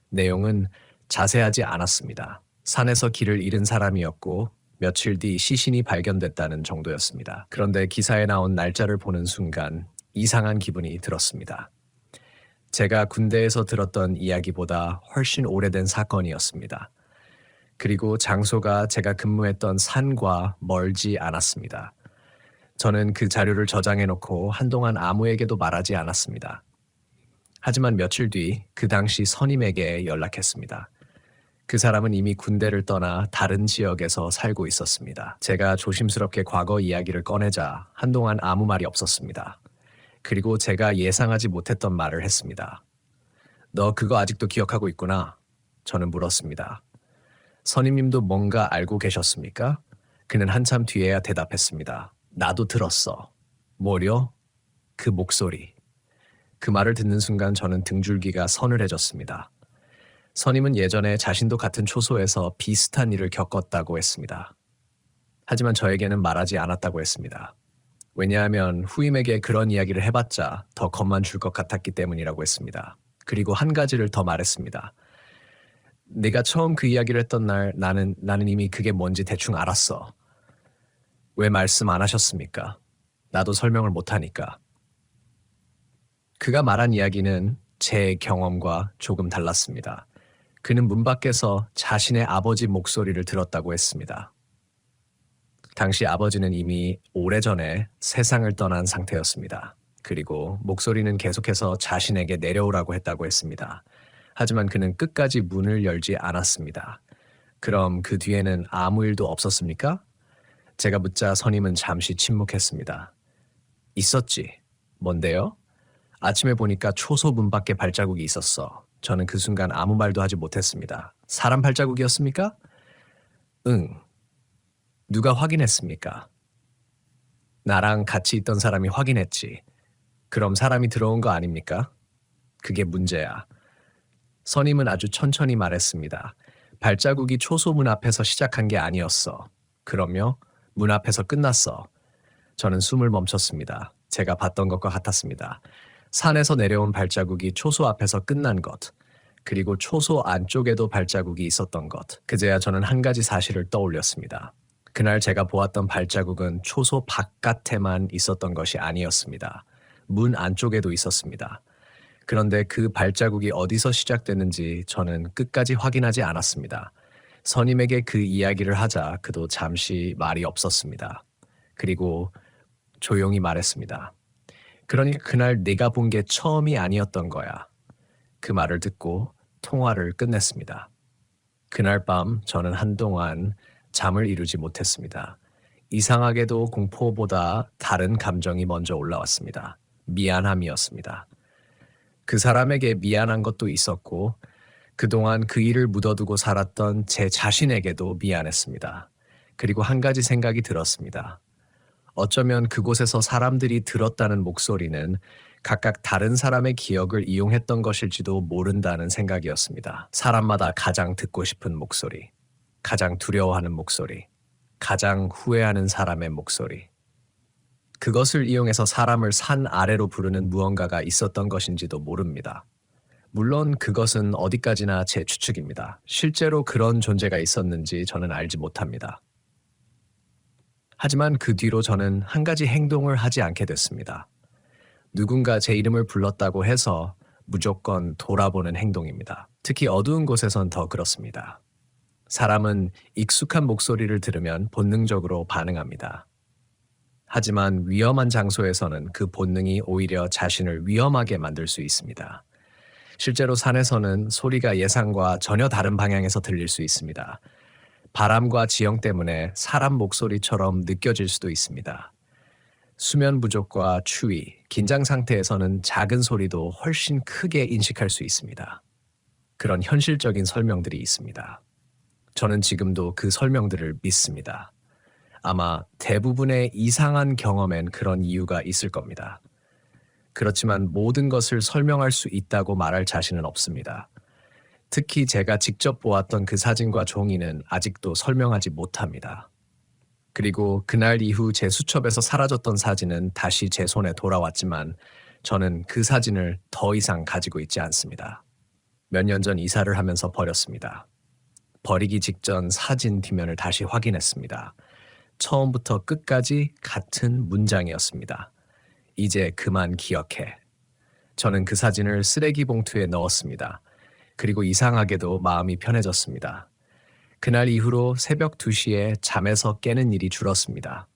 내용은 자세하지 않았습니다. 산에서 길을 잃은 사람이었고 며칠 뒤 시신이 발견됐다는 정도였습니다. 그런데 기사에 나온 날짜를 보는 순간 이상한 기분이 들었습니다. 제가 군대에서 들었던 이야기보다 훨씬 오래된 사건이었습니다. 그리고 장소가 제가 근무했던 산과 멀지 않았습니다. 저는 그 자료를 저장해놓고 한동안 아무에게도 말하지 않았습니다. 하지만 며칠 뒤 그 당시 선임에게 연락했습니다. 그 사람은 이미 군대를 떠나 다른 지역에서 살고 있었습니다. 제가 조심스럽게 과거 이야기를 꺼내자 한동안 아무 말이 없었습니다. 그리고 제가 예상하지 못했던 말을 했습니다. 너 그거 아직도 기억하고 있구나? 저는 물었습니다. 선임님도 뭔가 알고 계셨습니까? 그는 한참 뒤에야 대답했습니다. 나도 들었어. 뭐려? 그 목소리. 그 말을 듣는 순간 저는 등줄기가 서늘해졌습니다. 선임은 예전에 자신도 같은 초소에서 비슷한 일을 겪었다고 했습니다. 하지만 저에게는 말하지 않았다고 했습니다. 왜냐하면 후임에게 그런 이야기를 해봤자 더 겁만 줄 것 같았기 때문이라고 했습니다. 그리고 한 가지를 더 말했습니다. 네가 처음 그 이야기를 했던 날 나는 이미 그게 뭔지 대충 알았어. 왜 말씀 안 하셨습니까? 나도 설명을 못하니까. 그가 말한 이야기는 제 경험과 조금 달랐습니다. 그는 문 밖에서 자신의 아버지 목소리를 들었다고 했습니다. 당시 아버지는 이미 오래전에 세상을 떠난 상태였습니다. 그리고 목소리는 계속해서 자신에게 내려오라고 했다고 했습니다. 하지만 그는 끝까지 문을 열지 않았습니다. 그럼 그 뒤에는 아무 일도 없었습니까? 제가 묻자 선임은 잠시 침묵했습니다. 있었지. 뭔데요? 아침에 보니까 초소 문 밖에 발자국이 있었어. 저는 그 순간 아무 말도 하지 못했습니다. 사람 발자국이었습니까? 응. 누가 확인했습니까? 나랑 같이 있던 사람이 확인했지. 그럼 사람이 들어온 거 아닙니까? 그게 문제야. 선임은 아주 천천히 말했습니다. 발자국이 초소문 앞에서 시작한 게 아니었어. 그럼요? 문 앞에서 끝났어. 저는 숨을 멈췄습니다. 제가 봤던 것과 같았습니다. 산에서 내려온 발자국이 초소 앞에서 끝난 것. 그리고 초소 안쪽에도 발자국이 있었던 것. 그제야 저는 한 가지 사실을 떠올렸습니다. 그날 제가 보았던 발자국은 초소 바깥에만 있었던 것이 아니었습니다. 문 안쪽에도 있었습니다. 그런데 그 발자국이 어디서 시작됐는지 저는 끝까지 확인하지 않았습니다. 선임에게 그 이야기를 하자 그도 잠시 말이 없었습니다. 그리고 조용히 말했습니다. 그러니까 그날 네가 본 게 처음이 아니었던 거야. 그 말을 듣고 통화를 끝냈습니다. 그날 밤 저는 한동안 잠을 이루지 못했습니다. 이상하게도 공포보다 다른 감정이 먼저 올라왔습니다. 미안함이었습니다. 그 사람에게 미안한 것도 있었고 그동안 그 일을 묻어두고 살았던 제 자신에게도 미안했습니다. 그리고 한 가지 생각이 들었습니다. 어쩌면 그곳에서 사람들이 들었다는 목소리는 각각 다른 사람의 기억을 이용했던 것일지도 모른다는 생각이었습니다. 사람마다 가장 듣고 싶은 목소리, 가장 두려워하는 목소리, 가장 후회하는 사람의 목소리. 그것을 이용해서 사람을 산 아래로 부르는 무언가가 있었던 것인지도 모릅니다. 물론 그것은 어디까지나 제 추측입니다. 실제로 그런 존재가 있었는지 저는 알지 못합니다. 하지만 그 뒤로 저는 한 가지 행동을 하지 않게 됐습니다. 누군가 제 이름을 불렀다고 해서 무조건 돌아보는 행동입니다. 특히 어두운 곳에선 더 그렇습니다. 사람은 익숙한 목소리를 들으면 본능적으로 반응합니다. 하지만 위험한 장소에서는 그 본능이 오히려 자신을 위험하게 만들 수 있습니다. 실제로 산에서는 소리가 예상과 전혀 다른 방향에서 들릴 수 있습니다. 바람과 지형 때문에 사람 목소리처럼 느껴질 수도 있습니다. 수면 부족과 추위, 긴장 상태에서는 작은 소리도 훨씬 크게 인식할 수 있습니다. 그런 현실적인 설명들이 있습니다. 저는 지금도 그 설명들을 믿습니다. 아마 대부분의 이상한 경험엔 그런 이유가 있을 겁니다. 그렇지만 모든 것을 설명할 수 있다고 말할 자신은 없습니다. 특히 제가 직접 보았던 그 사진과 종이는 아직도 설명하지 못합니다. 그리고 그날 이후 제 수첩에서 사라졌던 사진은 다시 제 손에 돌아왔지만 저는 그 사진을 더 이상 가지고 있지 않습니다. 몇 년 전 이사를 하면서 버렸습니다. 버리기 직전 사진 뒷면을 다시 확인했습니다. 처음부터 끝까지 같은 문장이었습니다. 이제 그만 기억해. 저는 그 사진을 쓰레기 봉투에 넣었습니다. 그리고 이상하게도 마음이 편해졌습니다. 그날 이후로 새벽 2시에 잠에서 깨는 일이 줄었습니다.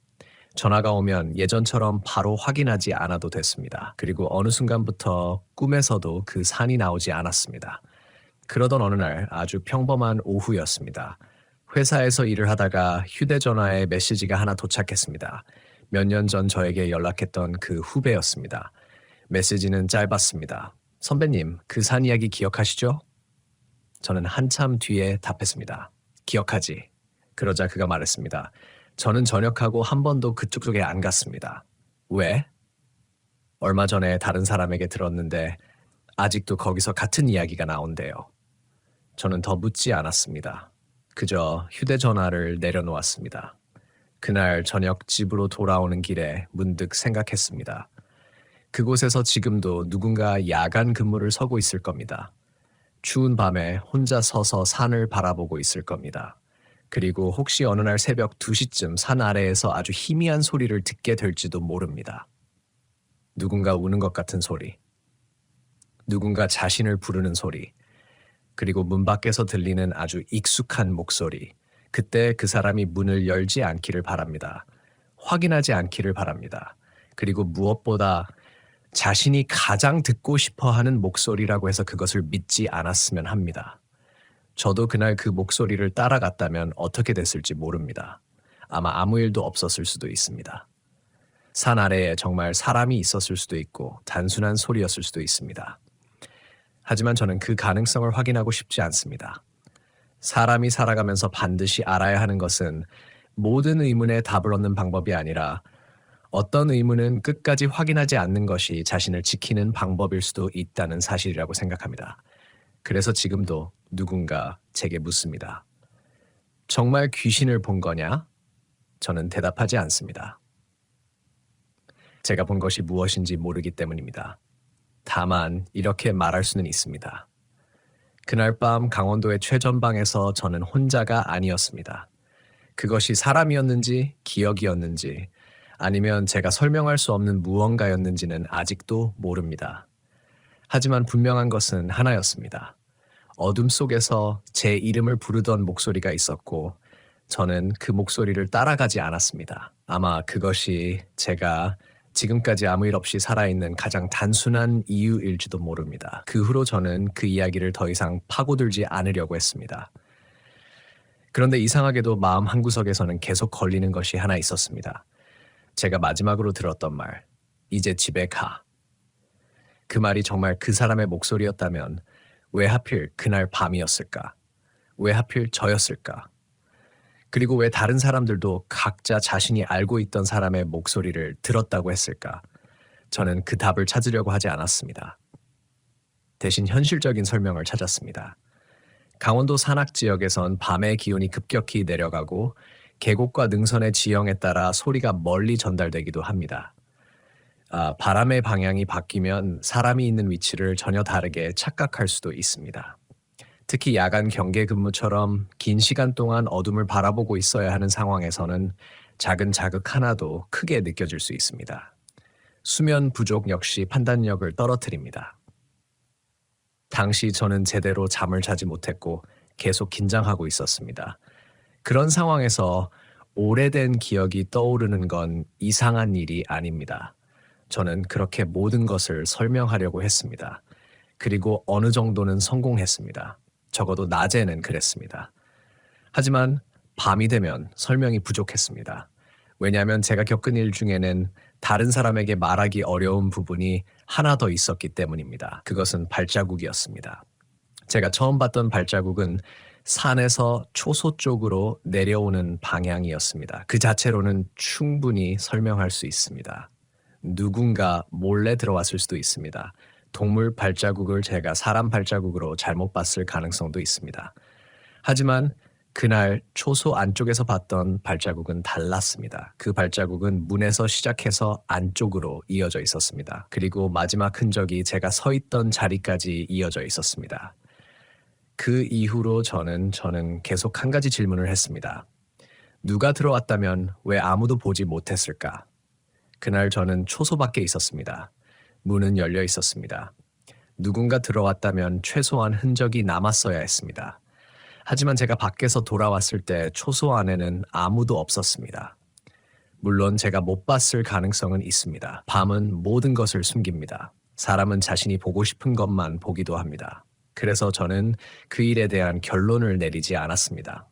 전화가 오면 예전처럼 바로 확인하지 않아도 됐습니다. 그리고 어느 순간부터 꿈에서도 그 산이 나오지 않았습니다. 그러던 어느 날 아주 평범한 오후였습니다. 회사에서 일을 하다가 휴대전화에 메시지가 하나 도착했습니다. 몇 년 전 저에게 연락했던 그 후배였습니다. 메시지는 짧았습니다. 선배님, 그 산 이야기 기억하시죠? 저는 한참 뒤에 답했습니다. 기억하지. 그러자 그가 말했습니다. 저는 전역하고 한 번도 그쪽 쪽에 안 갔습니다. 왜? 얼마 전에 다른 사람에게 들었는데 아직도 거기서 같은 이야기가 나온대요. 저는 더 묻지 않았습니다. 그저 휴대전화를 내려놓았습니다. 그날 저녁 집으로 돌아오는 길에 문득 생각했습니다. 그곳에서 지금도 누군가 야간 근무를 서고 있을 겁니다. 추운 밤에 혼자 서서 산을 바라보고 있을 겁니다. 그리고 혹시 어느 날 새벽 2시쯤 산 아래에서 아주 희미한 소리를 듣게 될지도 모릅니다. 누군가 우는 것 같은 소리, 누군가 자신을 부르는 소리, 그리고 문 밖에서 들리는 아주 익숙한 목소리. 그때 그 사람이 문을 열지 않기를 바랍니다. 확인하지 않기를 바랍니다. 그리고 무엇보다 자신이 가장 듣고 싶어 하는 목소리라고 해서 그것을 믿지 않았으면 합니다. 저도 그날 그 목소리를 따라갔다면 어떻게 됐을지 모릅니다. 아마 아무 일도 없었을 수도 있습니다. 산 아래에 정말 사람이 있었을 수도 있고 단순한 소리였을 수도 있습니다. 하지만 저는 그 가능성을 확인하고 싶지 않습니다. 사람이 살아가면서 반드시 알아야 하는 것은 모든 의문에 답을 얻는 방법이 아니라 어떤 의문은 끝까지 확인하지 않는 것이 자신을 지키는 방법일 수도 있다는 사실이라고 생각합니다. 그래서 지금도 누군가 제게 묻습니다. 정말 귀신을 본 거냐? 저는 대답하지 않습니다. 제가 본 것이 무엇인지 모르기 때문입니다. 다만 이렇게 말할 수는 있습니다. 그날 밤 강원도의 최전방에서 저는 혼자가 아니었습니다. 그것이 사람이었는지 기억이었는지 아니면 제가 설명할 수 없는 무언가였는지는 아직도 모릅니다. 하지만 분명한 것은 하나였습니다. 어둠 속에서 제 이름을 부르던 목소리가 있었고 저는 그 목소리를 따라가지 않았습니다. 아마 그것이 제가 지금까지 아무 일 없이 살아있는 가장 단순한 이유일지도 모릅니다. 그 후로 저는 그 이야기를 더 이상 파고들지 않으려고 했습니다. 그런데 이상하게도 마음 한구석에서는 계속 걸리는 것이 하나 있었습니다. 제가 마지막으로 들었던 말, 이제 집에 가. 그 말이 정말 그 사람의 목소리였다면 왜 하필 그날 밤이었을까? 왜 하필 저였을까? 그리고 왜 다른 사람들도 각자 자신이 알고 있던 사람의 목소리를 들었다고 했을까? 저는 그 답을 찾으려고 하지 않았습니다. 대신 현실적인 설명을 찾았습니다. 강원도 산악 지역에선 밤의 기온이 급격히 내려가고 계곡과 능선의 지형에 따라 소리가 멀리 전달되기도 합니다. 바람의 방향이 바뀌면 사람이 있는 위치를 전혀 다르게 착각할 수도 있습니다. 특히 야간 경계 근무처럼 긴 시간 동안 어둠을 바라보고 있어야 하는 상황에서는 작은 자극 하나도 크게 느껴질 수 있습니다. 수면 부족 역시 판단력을 떨어뜨립니다. 당시 저는 제대로 잠을 자지 못했고 계속 긴장하고 있었습니다. 그런 상황에서 오래된 기억이 떠오르는 건 이상한 일이 아닙니다. 저는 그렇게 모든 것을 설명하려고 했습니다. 그리고 어느 정도는 성공했습니다. 적어도 낮에는 그랬습니다. 하지만 밤이 되면 설명이 부족했습니다. 왜냐하면 제가 겪은 일 중에는 다른 사람에게 말하기 어려운 부분이 하나 더 있었기 때문입니다. 그것은 발자국이었습니다. 제가 처음 봤던 발자국은 산에서 초소 쪽으로 내려오는 방향이었습니다. 그 자체로는 충분히 설명할 수 있습니다. 누군가 몰래 들어왔을 수도 있습니다. 동물 발자국을 제가 사람 발자국으로 잘못 봤을 가능성도 있습니다. 하지만 그날 초소 안쪽에서 봤던 발자국은 달랐습니다. 그 발자국은 문에서 시작해서 안쪽으로 이어져 있었습니다. 그리고 마지막 흔적이 제가 서 있던 자리까지 이어져 있었습니다. 그 이후로 저는 계속 한 가지 질문을 했습니다. 누가 들어왔다면 왜 아무도 보지 못했을까? 그날 저는 초소 밖에 있었습니다. 문은 열려 있었습니다. 누군가 들어왔다면 최소한 흔적이 남았어야 했습니다. 하지만 제가 밖에서 돌아왔을 때 초소 안에는 아무도 없었습니다. 물론 제가 못 봤을 가능성은 있습니다. 밤은 모든 것을 숨깁니다. 사람은 자신이 보고 싶은 것만 보기도 합니다. 그래서 저는 그 일에 대한 결론을 내리지 않았습니다.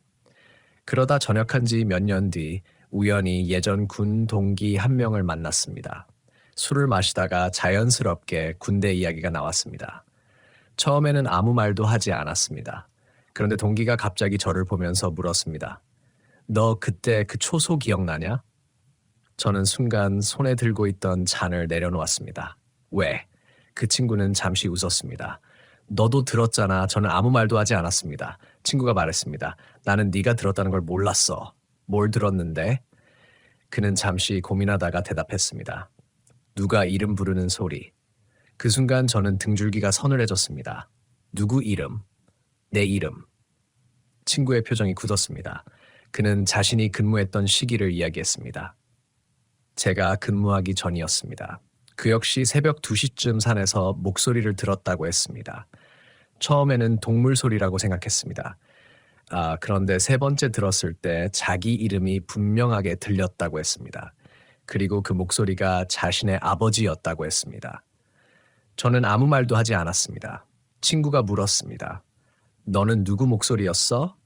그러다 전역한 지 몇 년 뒤 우연히 예전 군 동기 한 명을 만났습니다. 술을 마시다가 자연스럽게 군대 이야기가 나왔습니다. 처음에는 아무 말도 하지 않았습니다. 그런데 동기가 갑자기 저를 보면서 물었습니다. 너 그때 그 초소 기억나냐? 저는 순간 손에 들고 있던 잔을 내려놓았습니다. 왜? 그 친구는 잠시 웃었습니다. 너도 들었잖아. 저는 아무 말도 하지 않았습니다. 친구가 말했습니다. 나는 네가 들었다는 걸 몰랐어. 뭘 들었는데? 그는 잠시 고민하다가 대답했습니다. 누가 이름 부르는 소리. 그 순간 저는 등줄기가 서늘해졌습니다. 누구 이름? 내 이름. 친구의 표정이 굳었습니다. 그는 자신이 근무했던 시기를 이야기했습니다. 제가 근무하기 전이었습니다. 그 역시 새벽 2시쯤 산에서 목소리를 들었다고 했습니다. 처음에는 동물 소리라고 생각했습니다. 그런데 세 번째 들었을 때 자기 이름이 분명하게 들렸다고 했습니다. 그리고 그 목소리가 자신의 아버지였다고 했습니다. 저는 아무 말도 하지 않았습니다. 친구가 물었습니다. 너는 누구 목소리였어?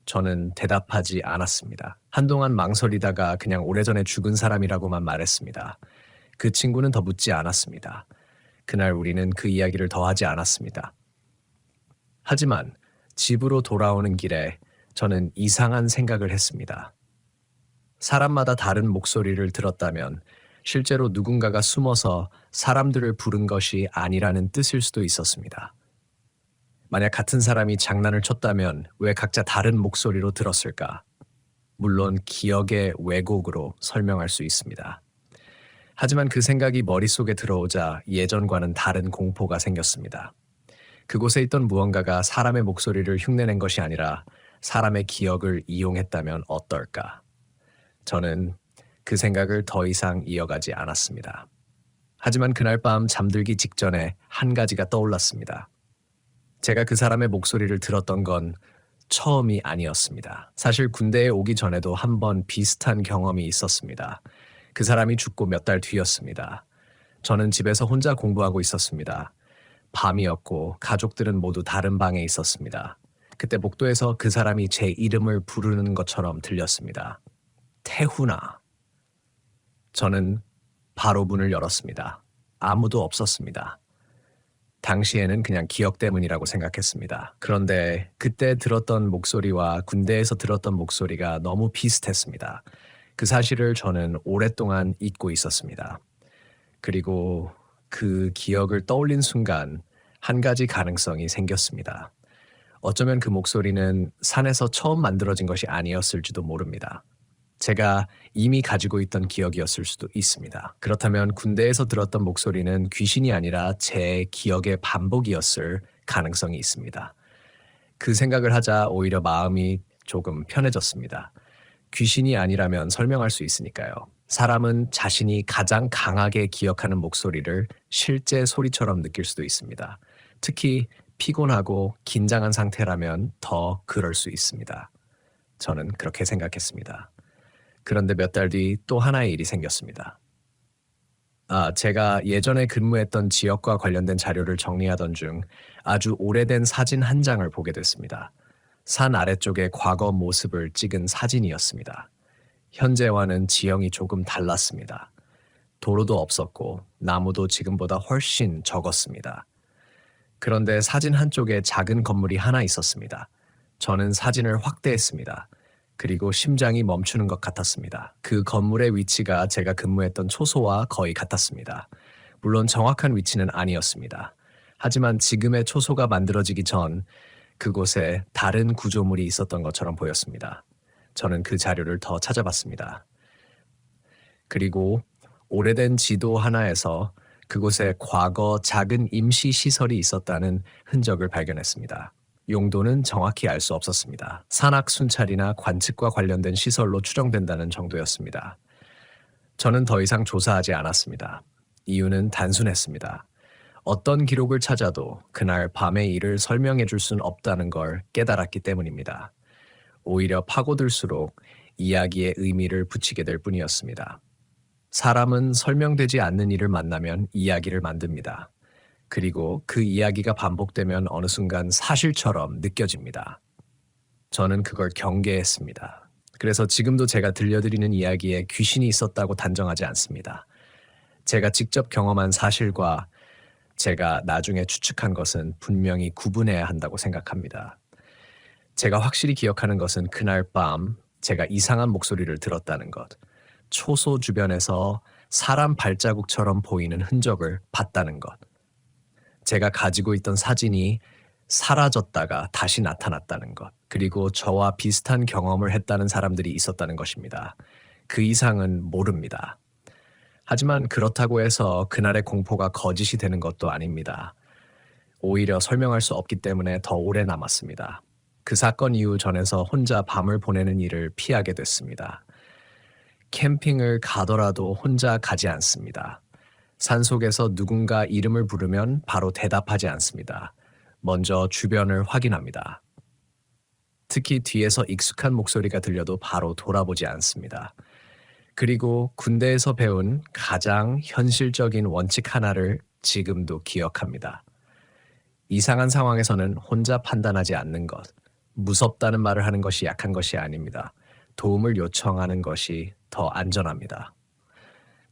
저는 대답하지 않았습니다. 한동안 망설이다가 그냥 오래전에 죽은 사람이라고만 말했습니다. 그 친구는 더 묻지 않았습니다. 그날 우리는 그 이야기를 더 하지 않았습니다. 하지만 집으로 돌아오는 길에 저는 이상한 생각을 했습니다. 사람마다 다른 목소리를 들었다면 실제로 누군가가 숨어서 사람들을 부른 것이 아니라는 뜻일 수도 있었습니다. 만약 같은 사람이 장난을 쳤다면 왜 각자 다른 목소리로 들었을까? 물론 기억의 왜곡으로 설명할 수 있습니다. 하지만 그 생각이 머릿속에 들어오자 예전과는 다른 공포가 생겼습니다. 그곳에 있던 무언가가 사람의 목소리를 흉내낸 것이 아니라 사람의 기억을 이용했다면 어떨까? 저는 그 생각을 더 이상 이어가지 않았습니다. 하지만 그날 밤 잠들기 직전에 한 가지가 떠올랐습니다. 제가 그 사람의 목소리를 들었던 건 처음이 아니었습니다. 사실 군대에 오기 전에도 한 번 비슷한 경험이 있었습니다. 그 사람이 죽고 몇 달 뒤였습니다. 저는 집에서 혼자 공부하고 있었습니다. 밤이었고 가족들은 모두 다른 방에 있었습니다. 그때 복도에서 그 사람이 제 이름을 부르는 것처럼 들렸습니다. 태훈아. 저는 바로 문을 열었습니다. 아무도 없었습니다. 당시에는 그냥 기억 때문이라고 생각했습니다. 그런데 그때 들었던 목소리와 군대에서 들었던 목소리가 너무 비슷했습니다. 그 사실을 저는 오랫동안 잊고 있었습니다. 그리고 그 기억을 떠올린 순간 한 가지 가능성이 생겼습니다. 어쩌면 그 목소리는 산에서 처음 만들어진 것이 아니었을지도 모릅니다. 제가 이미 가지고 있던 기억이었을 수도 있습니다. 그렇다면 군대에서 들었던 목소리는 귀신이 아니라 제 기억의 반복이었을 가능성이 있습니다. 그 생각을 하자 오히려 마음이 조금 편해졌습니다. 귀신이 아니라면 설명할 수 있으니까요. 사람은 자신이 가장 강하게 기억하는 목소리를 실제 소리처럼 느낄 수도 있습니다. 특히 피곤하고 긴장한 상태라면 더 그럴 수 있습니다. 저는 그렇게 생각했습니다. 그런데 몇 달 뒤 또 하나의 일이 생겼습니다. 제가 예전에 근무했던 지역과 관련된 자료를 정리하던 중 아주 오래된 사진 한 장을 보게 됐습니다. 산 아래쪽의 과거 모습을 찍은 사진이었습니다. 현재와는 지형이 조금 달랐습니다. 도로도 없었고 나무도 지금보다 훨씬 적었습니다. 그런데 사진 한쪽에 작은 건물이 하나 있었습니다. 저는 사진을 확대했습니다. 그리고 심장이 멈추는 것 같았습니다. 그 건물의 위치가 제가 근무했던 초소와 거의 같았습니다. 물론 정확한 위치는 아니었습니다. 하지만 지금의 초소가 만들어지기 전 그곳에 다른 구조물이 있었던 것처럼 보였습니다. 저는 그 자료를 더 찾아봤습니다. 그리고 오래된 지도 하나에서 그곳에 과거 작은 임시 시설이 있었다는 흔적을 발견했습니다. 용도는 정확히 알 수 없었습니다. 산악 순찰이나 관측과 관련된 시설로 추정된다는 정도였습니다. 저는 더 이상 조사하지 않았습니다. 이유는 단순했습니다. 어떤 기록을 찾아도 그날 밤의 일을 설명해 줄 수는 없다는 걸 깨달았기 때문입니다. 오히려 파고들수록 이야기의 의미를 붙이게 될 뿐이었습니다. 사람은 설명되지 않는 일을 만나면 이야기를 만듭니다. 그리고 그 이야기가 반복되면 어느 순간 사실처럼 느껴집니다. 저는 그걸 경계했습니다. 그래서 지금도 제가 들려드리는 이야기에 귀신이 있었다고 단정하지 않습니다. 제가 직접 경험한 사실과 제가 나중에 추측한 것은 분명히 구분해야 한다고 생각합니다. 제가 확실히 기억하는 것은 그날 밤 제가 이상한 목소리를 들었다는 것, 초소 주변에서 사람 발자국처럼 보이는 흔적을 봤다는 것, 제가 가지고 있던 사진이 사라졌다가 다시 나타났다는 것, 그리고 저와 비슷한 경험을 했다는 사람들이 있었다는 것입니다. 그 이상은 모릅니다. 하지만 그렇다고 해서 그날의 공포가 거짓이 되는 것도 아닙니다. 오히려 설명할 수 없기 때문에 더 오래 남았습니다. 그 사건 이후 전에서 혼자 밤을 보내는 일을 피하게 됐습니다. 캠핑을 가더라도 혼자 가지 않습니다. 산속에서 누군가 이름을 부르면 바로 대답하지 않습니다. 먼저 주변을 확인합니다. 특히 뒤에서 익숙한 목소리가 들려도 바로 돌아보지 않습니다. 그리고 군대에서 배운 가장 현실적인 원칙 하나를 지금도 기억합니다. 이상한 상황에서는 혼자 판단하지 않는 것, 무섭다는 말을 하는 것이 약한 것이 아닙니다. 도움을 요청하는 것이 더 안전합니다.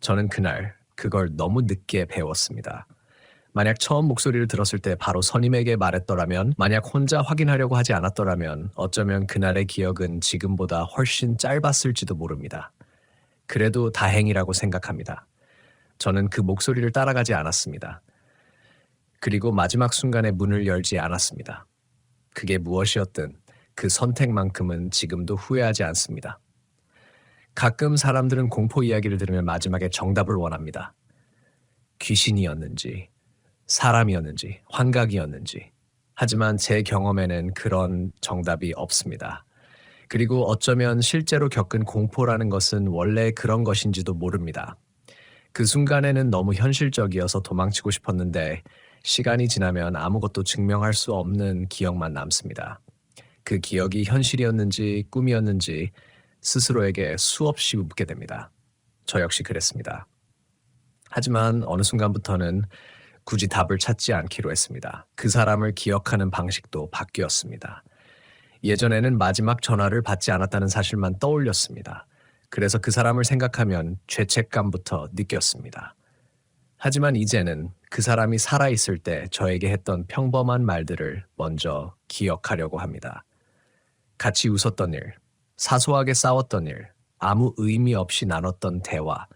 저는 그날 그걸 너무 늦게 배웠습니다. 만약 처음 목소리를 들었을 때 바로 선임에게 말했더라면, 만약 혼자 확인하려고 하지 않았더라면 어쩌면 그날의 기억은 지금보다 훨씬 짧았을지도 모릅니다. 그래도 다행이라고 생각합니다. 저는 그 목소리를 따라가지 않았습니다. 그리고 마지막 순간에 문을 열지 않았습니다. 그게 무엇이었든 그 선택만큼은 지금도 후회하지 않습니다. 가끔 사람들은 공포 이야기를 들으면 마지막에 정답을 원합니다. 귀신이었는지, 사람이었는지, 환각이었는지. 하지만 제 경험에는 그런 정답이 없습니다. 그리고 어쩌면 실제로 겪은 공포라는 것은 원래 그런 것인지도 모릅니다. 그 순간에는 너무 현실적이어서 도망치고 싶었는데 시간이 지나면 아무것도 증명할 수 없는 기억만 남습니다. 그 기억이 현실이었는지 꿈이었는지 스스로에게 수없이 묻게 됩니다. 저 역시 그랬습니다. 하지만 어느 순간부터는 굳이 답을 찾지 않기로 했습니다. 그 사람을 기억하는 방식도 바뀌었습니다. 예전에는 마지막 전화를 받지 않았다는 사실만 떠올렸습니다. 그래서 그 사람을 생각하면 죄책감부터 느꼈습니다. 하지만 이제는 그 사람이 살아있을 때 저에게 했던 평범한 말들을 먼저 기억하려고 합니다. 같이 웃었던 일, 사소하게 싸웠던 일, 아무 의미 없이 나눴던 대화,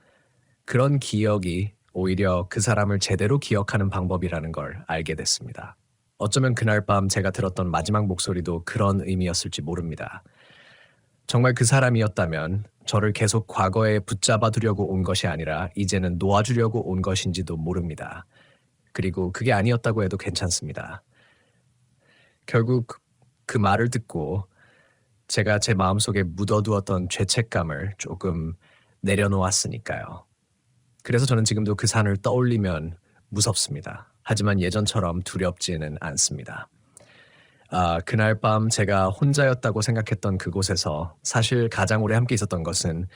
그런 기억이 오히려 그 사람을 제대로 기억하는 방법이라는 걸 알게 됐습니다. 어쩌면 그날 밤 제가 들었던 마지막 목소리도 그런 의미였을지 모릅니다. 정말 그 사람이었다면 저를 계속 과거에 붙잡아 두려고 온 것이 아니라 이제는 놓아주려고 온 것인지도 모릅니다. 그리고 그게 아니었다고 해도 괜찮습니다. 결국 그 말을 듣고 제가 제 마음속에 묻어두었던 죄책감을 조금 내려놓았으니까요. 그래서 저는 지금도 그 산을 떠올리면 무섭습니다. 하지만 예전처럼 두렵지는 않습니다. 그날 밤 제가 혼자였다고 생각했던 그곳에서 사실 가장 오래 함께 있었던 것은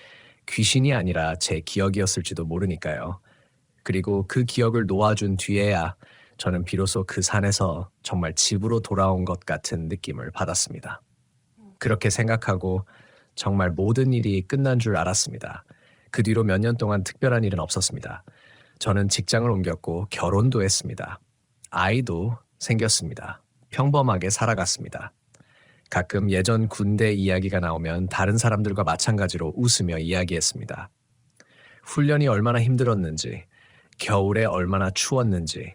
귀신이 아니라 제 기억이었을지도 모르니까요. 그리고 그 기억을 놓아준 뒤에야 저는 비로소 그 산에서 정말 집으로 돌아온 것 같은 느낌을 받았습니다. 그렇게 생각하고 정말 모든 일이 끝난 줄 알았습니다. 그 뒤로 몇 년 동안 특별한 일은 없었습니다. 저는 직장을 옮겼고 결혼도 했습니다. 아이도 생겼습니다. 평범하게 살아갔습니다. 가끔 예전 군대 이야기가 나오면 다른 사람들과 마찬가지로 웃으며 이야기했습니다. 훈련이 얼마나 힘들었는지, 겨울에 얼마나 추웠는지,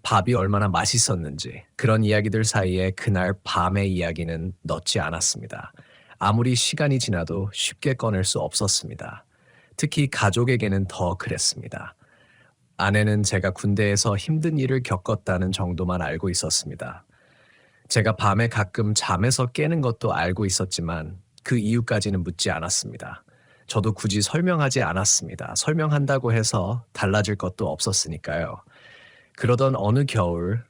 밥이 얼마나 맛있었는지 그런 이야기들 사이에 그날 밤의 이야기는 넣지 않았습니다. 아무리 시간이 지나도 쉽게 꺼낼 수 없었습니다. 특히 가족에게는 더 그랬습니다. 아내는 제가 군대에서 힘든 일을 겪었다는 정도만 알고 있었습니다. 제가 밤에 가끔 잠에서 깨는 것도 알고 있었지만 그 이유까지는 묻지 않았습니다. 저도 굳이 설명하지 않았습니다. 설명한다고 해서 달라질 것도 없었으니까요. 그러던 어느 겨울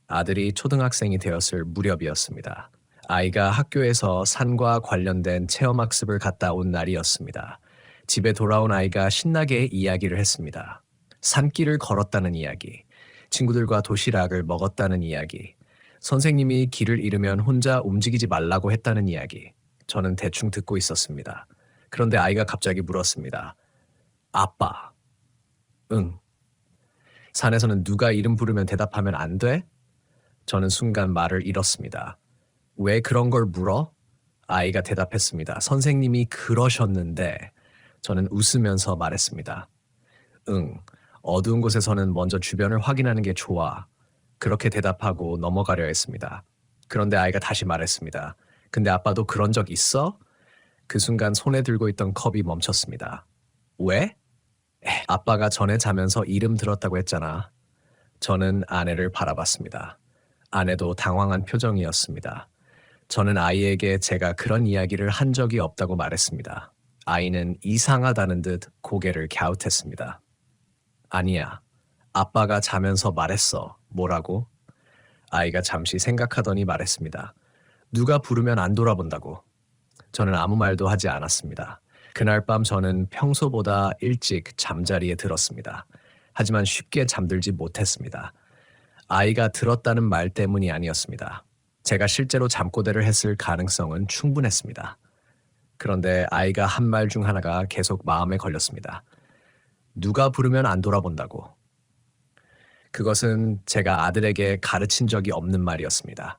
아들이 초등학생이 되었을 무렵이었습니다. 아이가 학교에서 산과 관련된 체험학습을 갔다 온 날이었습니다. 집에 돌아온 아이가 신나게 이야기를 했습니다. 산길을 걸었다는 이야기, 친구들과 도시락을 먹었다는 이야기, 선생님이 길을 잃으면 혼자 움직이지 말라고 했다는 이야기. 저는 대충 듣고 있었습니다. 그런데 아이가 갑자기 물었습니다. 아빠. 응. 산에서는 누가 이름 부르면 대답하면 안 돼? 저는 순간 말을 잃었습니다. 왜 그런 걸 물어? 아이가 대답했습니다. 선생님이 그러셨는데. 저는 웃으면서 말했습니다. 응, 어두운 곳에서는 먼저 주변을 확인하는 게 좋아. 그렇게 대답하고 넘어가려 했습니다. 그런데 아이가 다시 말했습니다. 근데 아빠도 그런 적 있어? 그 순간 손에 들고 있던 컵이 멈췄습니다. 왜? 아빠가 전에 자면서 이름 들었다고 했잖아. 저는 아내를 바라봤습니다. 아내도 당황한 표정이었습니다. 저는 아이에게 제가 그런 이야기를 한 적이 없다고 말했습니다. 아이는 이상하다는 듯 고개를 갸웃했습니다. 아니야. 아빠가 자면서 말했어. 뭐라고? 아이가 잠시 생각하더니 말했습니다. 누가 부르면 안 돌아본다고. 저는 아무 말도 하지 않았습니다. 그날 밤 저는 평소보다 일찍 잠자리에 들었습니다. 하지만 쉽게 잠들지 못했습니다. 아이가 들었다는 말 때문이 아니었습니다. 제가 실제로 잠꼬대를 했을 가능성은 충분했습니다. 그런데 아이가 한 말 중 하나가 계속 마음에 걸렸습니다. 누가 부르면 안 돌아본다고. 그것은 제가 아들에게 가르친 적이 없는 말이었습니다.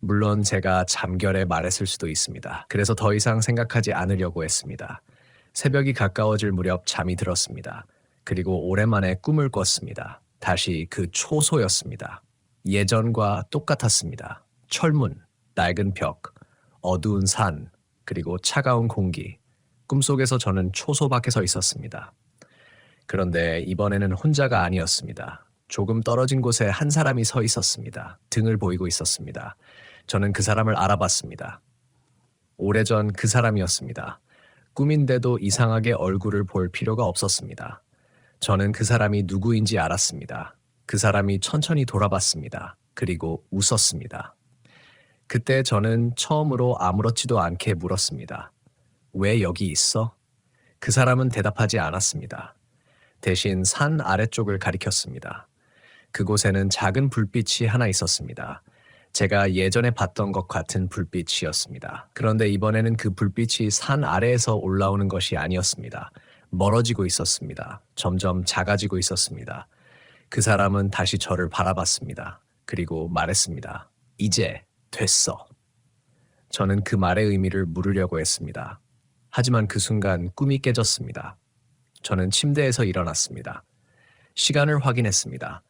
물론 제가 잠결에 말했을 수도 있습니다. 그래서 더 이상 생각하지 않으려고 했습니다. 새벽이 가까워질 무렵 잠이 들었습니다. 그리고 오랜만에 꿈을 꿨습니다. 다시 그 초소였습니다. 예전과 똑같았습니다. 철문, 낡은 벽, 어두운 산, 그리고 차가운 공기. 꿈속에서 저는 초소 밖에 서 있었습니다. 그런데 이번에는 혼자가 아니었습니다. 조금 떨어진 곳에 한 사람이 서 있었습니다. 등을 보이고 있었습니다. 저는 그 사람을 알아봤습니다. 오래전 그 사람이었습니다. 꿈인데도 이상하게 얼굴을 볼 필요가 없었습니다. 저는 그 사람이 누구인지 알았습니다. 그 사람이 천천히 돌아봤습니다. 그리고 웃었습니다. 그때 저는 처음으로 아무렇지도 않게 물었습니다. 왜 여기 있어? 그 사람은 대답하지 않았습니다. 대신 산 아래쪽을 가리켰습니다. 그곳에는 작은 불빛이 하나 있었습니다. 제가 예전에 봤던 것 같은 불빛이었습니다. 그런데 이번에는 그 불빛이 산 아래에서 올라오는 것이 아니었습니다. 멀어지고 있었습니다. 점점 작아지고 있었습니다. 그 사람은 다시 저를 바라봤습니다. 그리고 말했습니다. 이제 됐어. 저는 그 말의 의미를 물으려고 했습니다. 하지만 그 순간 꿈이 깨졌습니다. 저는 침대에서 일어났습니다. 시간을 확인했습니다.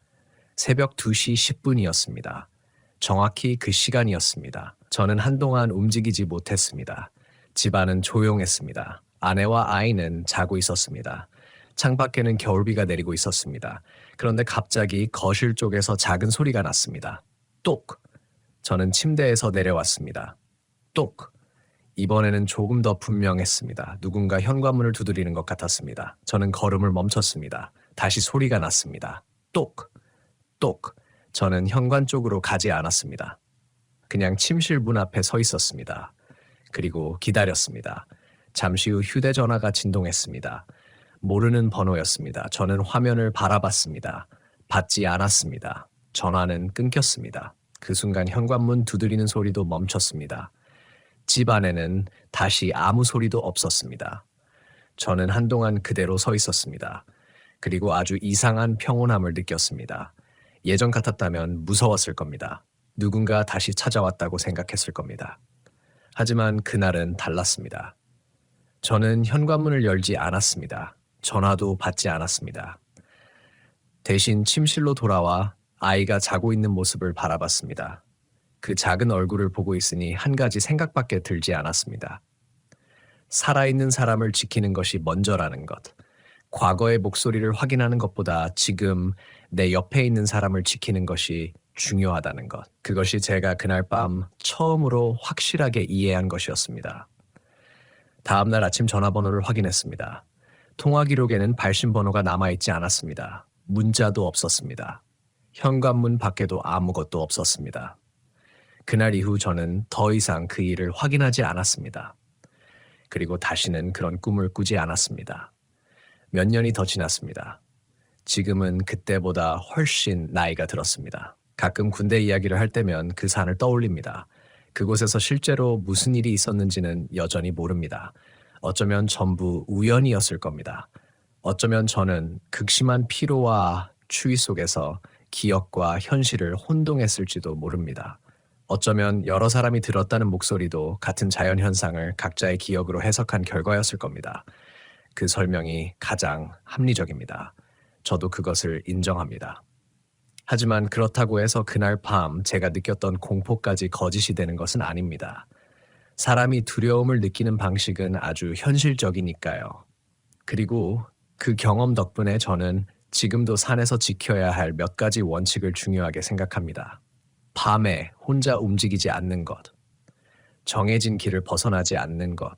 새벽 2시 10분이었습니다. 정확히 그 시간이었습니다. 저는 한동안 움직이지 못했습니다. 집안은 조용했습니다. 아내와 아이는 자고 있었습니다. 창밖에는 겨울비가 내리고 있었습니다. 그런데 갑자기 거실 쪽에서 작은 소리가 났습니다. 똑! 저는 침대에서 내려왔습니다. 똑! 이번에는 조금 더 분명했습니다. 누군가 현관문을 두드리는 것 같았습니다. 저는 걸음을 멈췄습니다. 다시 소리가 났습니다. 똑! 똑! 저는 현관 쪽으로 가지 않았습니다. 그냥 침실 문 앞에 서 있었습니다. 그리고 기다렸습니다. 잠시 후 휴대전화가 진동했습니다. 모르는 번호였습니다. 저는 화면을 바라봤습니다. 받지 않았습니다. 전화는 끊겼습니다. 그 순간 현관문 두드리는 소리도 멈췄습니다. 집 안에는 다시 아무 소리도 없었습니다. 저는 한동안 그대로 서 있었습니다. 그리고 아주 이상한 평온함을 느꼈습니다. 예전 같았다면 무서웠을 겁니다. 누군가 다시 찾아왔다고 생각했을 겁니다. 하지만 그날은 달랐습니다. 저는 현관문을 열지 않았습니다. 전화도 받지 않았습니다. 대신 침실로 돌아와 아이가 자고 있는 모습을 바라봤습니다. 그 작은 얼굴을 보고 있으니 한 가지 생각밖에 들지 않았습니다. 살아있는 사람을 지키는 것이 먼저라는 것. 과거의 목소리를 확인하는 것보다 지금 내 옆에 있는 사람을 지키는 것이 중요하다는 것. 그것이 제가 그날 밤 처음으로 확실하게 이해한 것이었습니다. 다음 날 아침 전화번호를 확인했습니다. 통화 기록에는 발신 번호가 남아있지 않았습니다. 문자도 없었습니다. 현관문 밖에도 아무것도 없었습니다. 그날 이후 저는 더 이상 그 일을 확인하지 않았습니다. 그리고 다시는 그런 꿈을 꾸지 않았습니다. 몇 년이 더 지났습니다. 지금은 그때보다 훨씬 나이가 들었습니다. 가끔 군대 이야기를 할 때면 그 산을 떠올립니다. 그곳에서 실제로 무슨 일이 있었는지는 여전히 모릅니다. 어쩌면 전부 우연이었을 겁니다. 어쩌면 저는 극심한 피로와 추위 속에서 기억과 현실을 혼동했을지도 모릅니다. 어쩌면 여러 사람이 들었다는 목소리도 같은 자연현상을 각자의 기억으로 해석한 결과였을 겁니다. 그 설명이 가장 합리적입니다. 저도 그것을 인정합니다. 하지만 그렇다고 해서 그날 밤 제가 느꼈던 공포까지 거짓이 되는 것은 아닙니다. 사람이 두려움을 느끼는 방식은 아주 현실적이니까요. 그리고 그 경험 덕분에 저는 지금도 산에서 지켜야 할 몇 가지 원칙을 중요하게 생각합니다. 밤에 혼자 움직이지 않는 것, 정해진 길을 벗어나지 않는 것,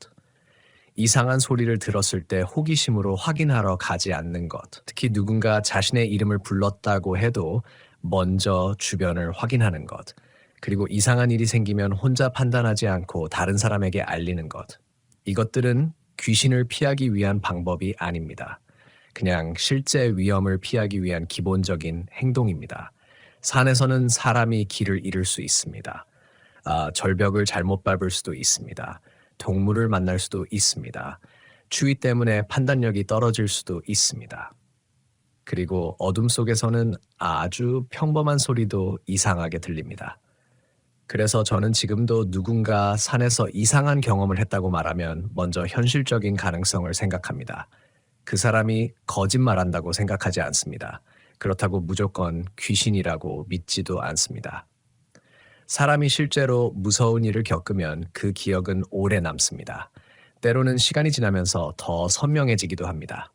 이상한 소리를 들었을 때 호기심으로 확인하러 가지 않는 것, 특히 누군가 자신의 이름을 불렀다고 해도 먼저 주변을 확인하는 것, 그리고 이상한 일이 생기면 혼자 판단하지 않고 다른 사람에게 알리는 것. 이것들은 귀신을 피하기 위한 방법이 아닙니다. 그냥 실제 위험을 피하기 위한 기본적인 행동입니다. 산에서는 사람이 길을 잃을 수 있습니다. 절벽을 잘못 밟을 수도 있습니다. 동물을 만날 수도 있습니다. 추위 때문에 판단력이 떨어질 수도 있습니다. 그리고 어둠 속에서는 아주 평범한 소리도 이상하게 들립니다. 그래서 저는 지금도 누군가 산에서 이상한 경험을 했다고 말하면 먼저 현실적인 가능성을 생각합니다. 그 사람이 거짓말한다고 생각하지 않습니다. 그렇다고 무조건 귀신이라고 믿지도 않습니다. 사람이 실제로 무서운 일을 겪으면 그 기억은 오래 남습니다. 때로는 시간이 지나면서 더 선명해지기도 합니다.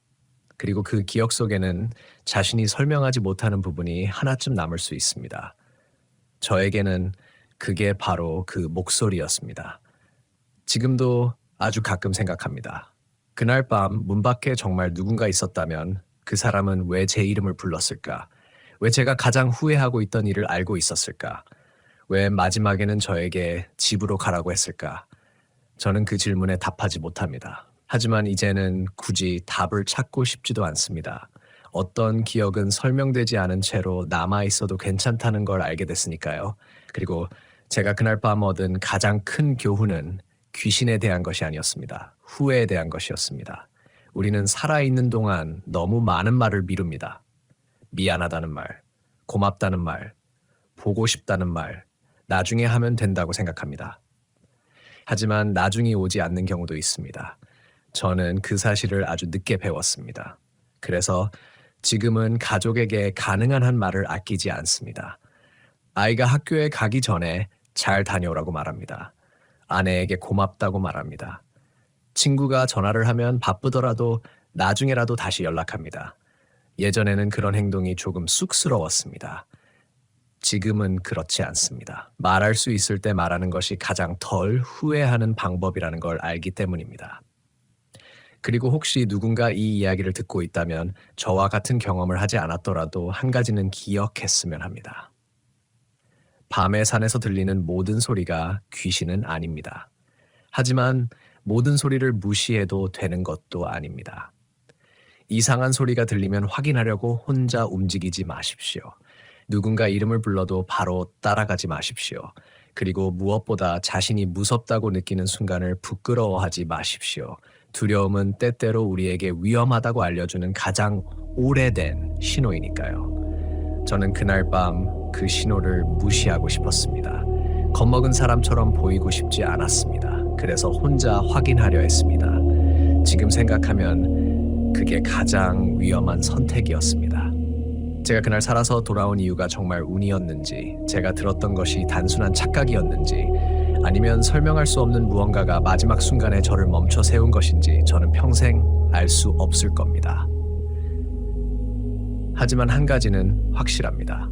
그리고 그 기억 속에는 자신이 설명하지 못하는 부분이 하나쯤 남을 수 있습니다. 저에게는 그게 바로 그 목소리였습니다. 지금도 아주 가끔 생각합니다. 그날 밤 문 밖에 정말 누군가 있었다면 그 사람은 왜 제 이름을 불렀을까? 왜 제가 가장 후회하고 있던 일을 알고 있었을까? 왜 마지막에는 저에게 집으로 가라고 했을까? 저는 그 질문에 답하지 못합니다. 하지만 이제는 굳이 답을 찾고 싶지도 않습니다. 어떤 기억은 설명되지 않은 채로 남아 있어도 괜찮다는 걸 알게 됐으니까요. 그리고 제가 그날 밤 얻은 가장 큰 교훈은 귀신에 대한 것이 아니었습니다. 후회에 대한 것이었습니다. 우리는 살아있는 동안 너무 많은 말을 미룹니다. 미안하다는 말, 고맙다는 말, 보고 싶다는 말, 나중에 하면 된다고 생각합니다. 하지만 나중이 오지 않는 경우도 있습니다. 저는 그 사실을 아주 늦게 배웠습니다. 그래서 지금은 가족에게 가능한 한 말을 아끼지 않습니다. 아이가 학교에 가기 전에 잘 다녀오라고 말합니다. 아내에게 고맙다고 말합니다. 친구가 전화를 하면 바쁘더라도 나중에라도 다시 연락합니다. 예전에는 그런 행동이 조금 쑥스러웠습니다. 지금은 그렇지 않습니다. 말할 수 있을 때 말하는 것이 가장 덜 후회하는 방법이라는 걸 알기 때문입니다. 그리고 혹시 누군가 이 이야기를 듣고 있다면 저와 같은 경험을 하지 않았더라도 한 가지는 기억했으면 합니다. 밤에 산에서 들리는 모든 소리가 귀신은 아닙니다. 하지만 모든 소리를 무시해도 되는 것도 아닙니다. 이상한 소리가 들리면 확인하려고 혼자 움직이지 마십시오. 누군가 이름을 불러도 바로 따라가지 마십시오. 그리고 무엇보다 자신이 무섭다고 느끼는 순간을 부끄러워하지 마십시오. 두려움은 때때로 우리에게 위험하다고 알려주는 가장 오래된 신호이니까요. 저는 그날 밤 그 신호를 무시하고 싶었습니다. 겁먹은 사람처럼 보이고 싶지 않았습니다. 그래서 혼자 확인하려 했습니다. 지금 생각하면 그게 가장 위험한 선택이었습니다. 제가 그날 살아서 돌아온 이유가 정말 운이었는지, 제가 들었던 것이 단순한 착각이었는지, 아니면 설명할 수 없는 무언가가 마지막 순간에 저를 멈춰 세운 것인지 저는 평생 알 수 없을 겁니다. 하지만 한 가지는 확실합니다.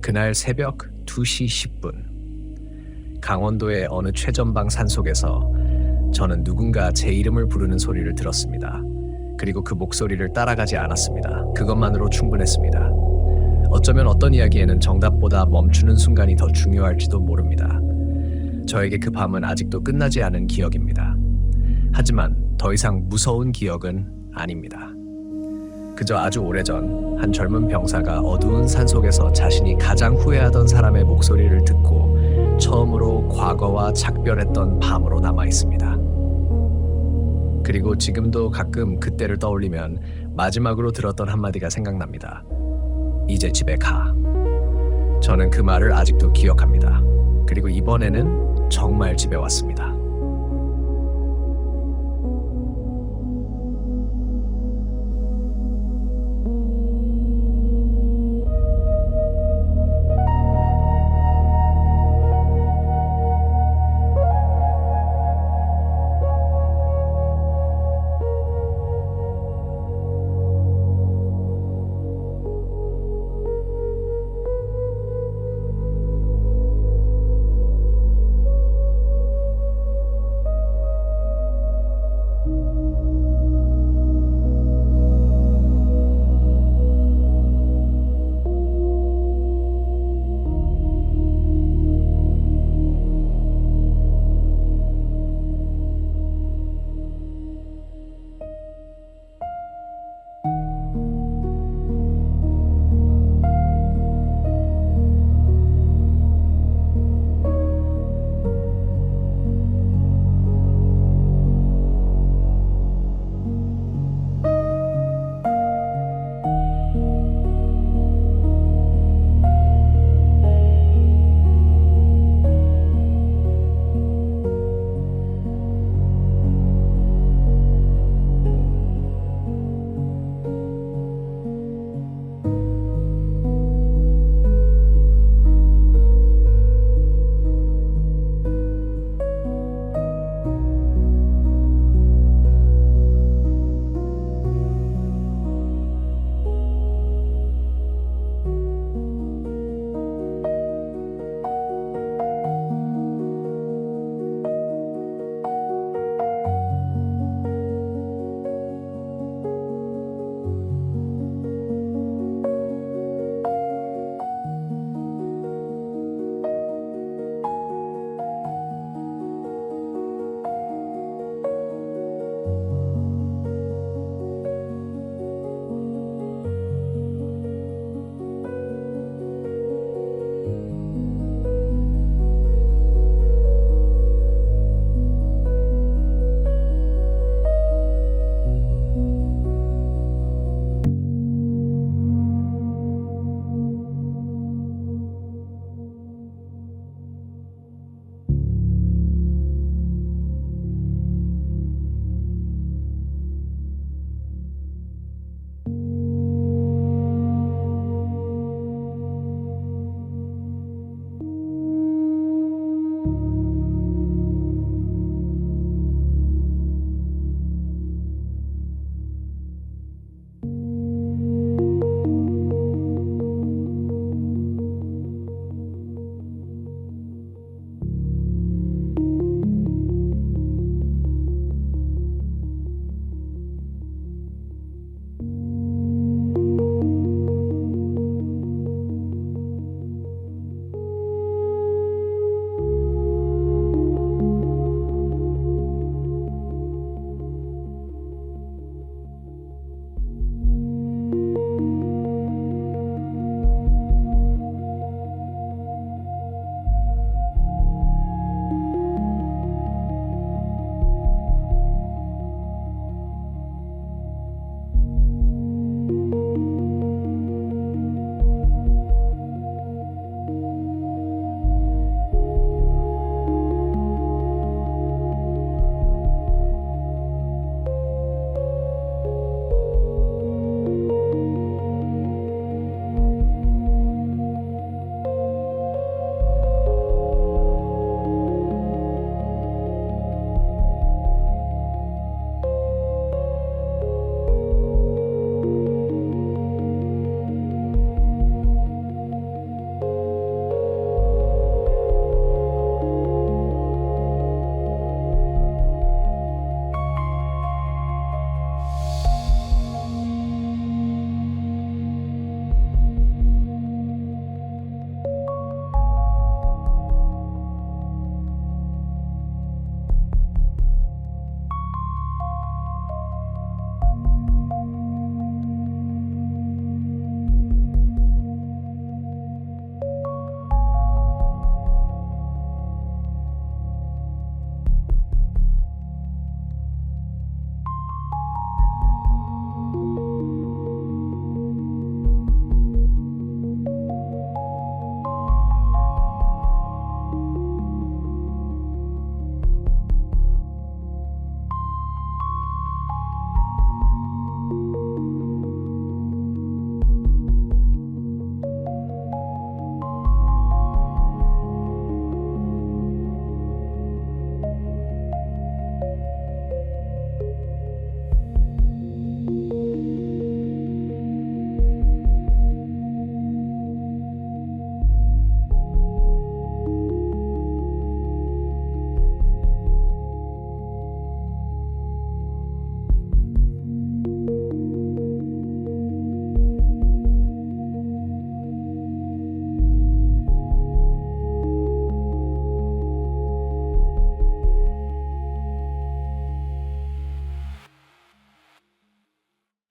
그날 새벽 2시 10분, 강원도의 어느 최전방 산속에서 저는 누군가 제 이름을 부르는 소리를 들었습니다. 그리고 그 목소리를 따라가지 않았습니다. 그것만으로 충분했습니다. 어쩌면 어떤 이야기에는 정답보다 멈추는 순간이 더 중요할지도 모릅니다. 저에게 그 밤은 아직도 끝나지 않은 기억입니다. 하지만 더 이상 무서운 기억은 아닙니다. 그저 아주 오래전 한 젊은 병사가 어두운 산속에서 자신이 가장 후회하던 사람의 목소리를 듣고 처음으로 과거와 작별했던 밤으로 남아 있습니다. 그리고 지금도 가끔 그때를 떠올리면 마지막으로 들었던 한마디가 생각납니다. 이제 집에 가. 저는 그 말을 아직도 기억합니다. 그리고 이번에는 정말 집에 왔습니다.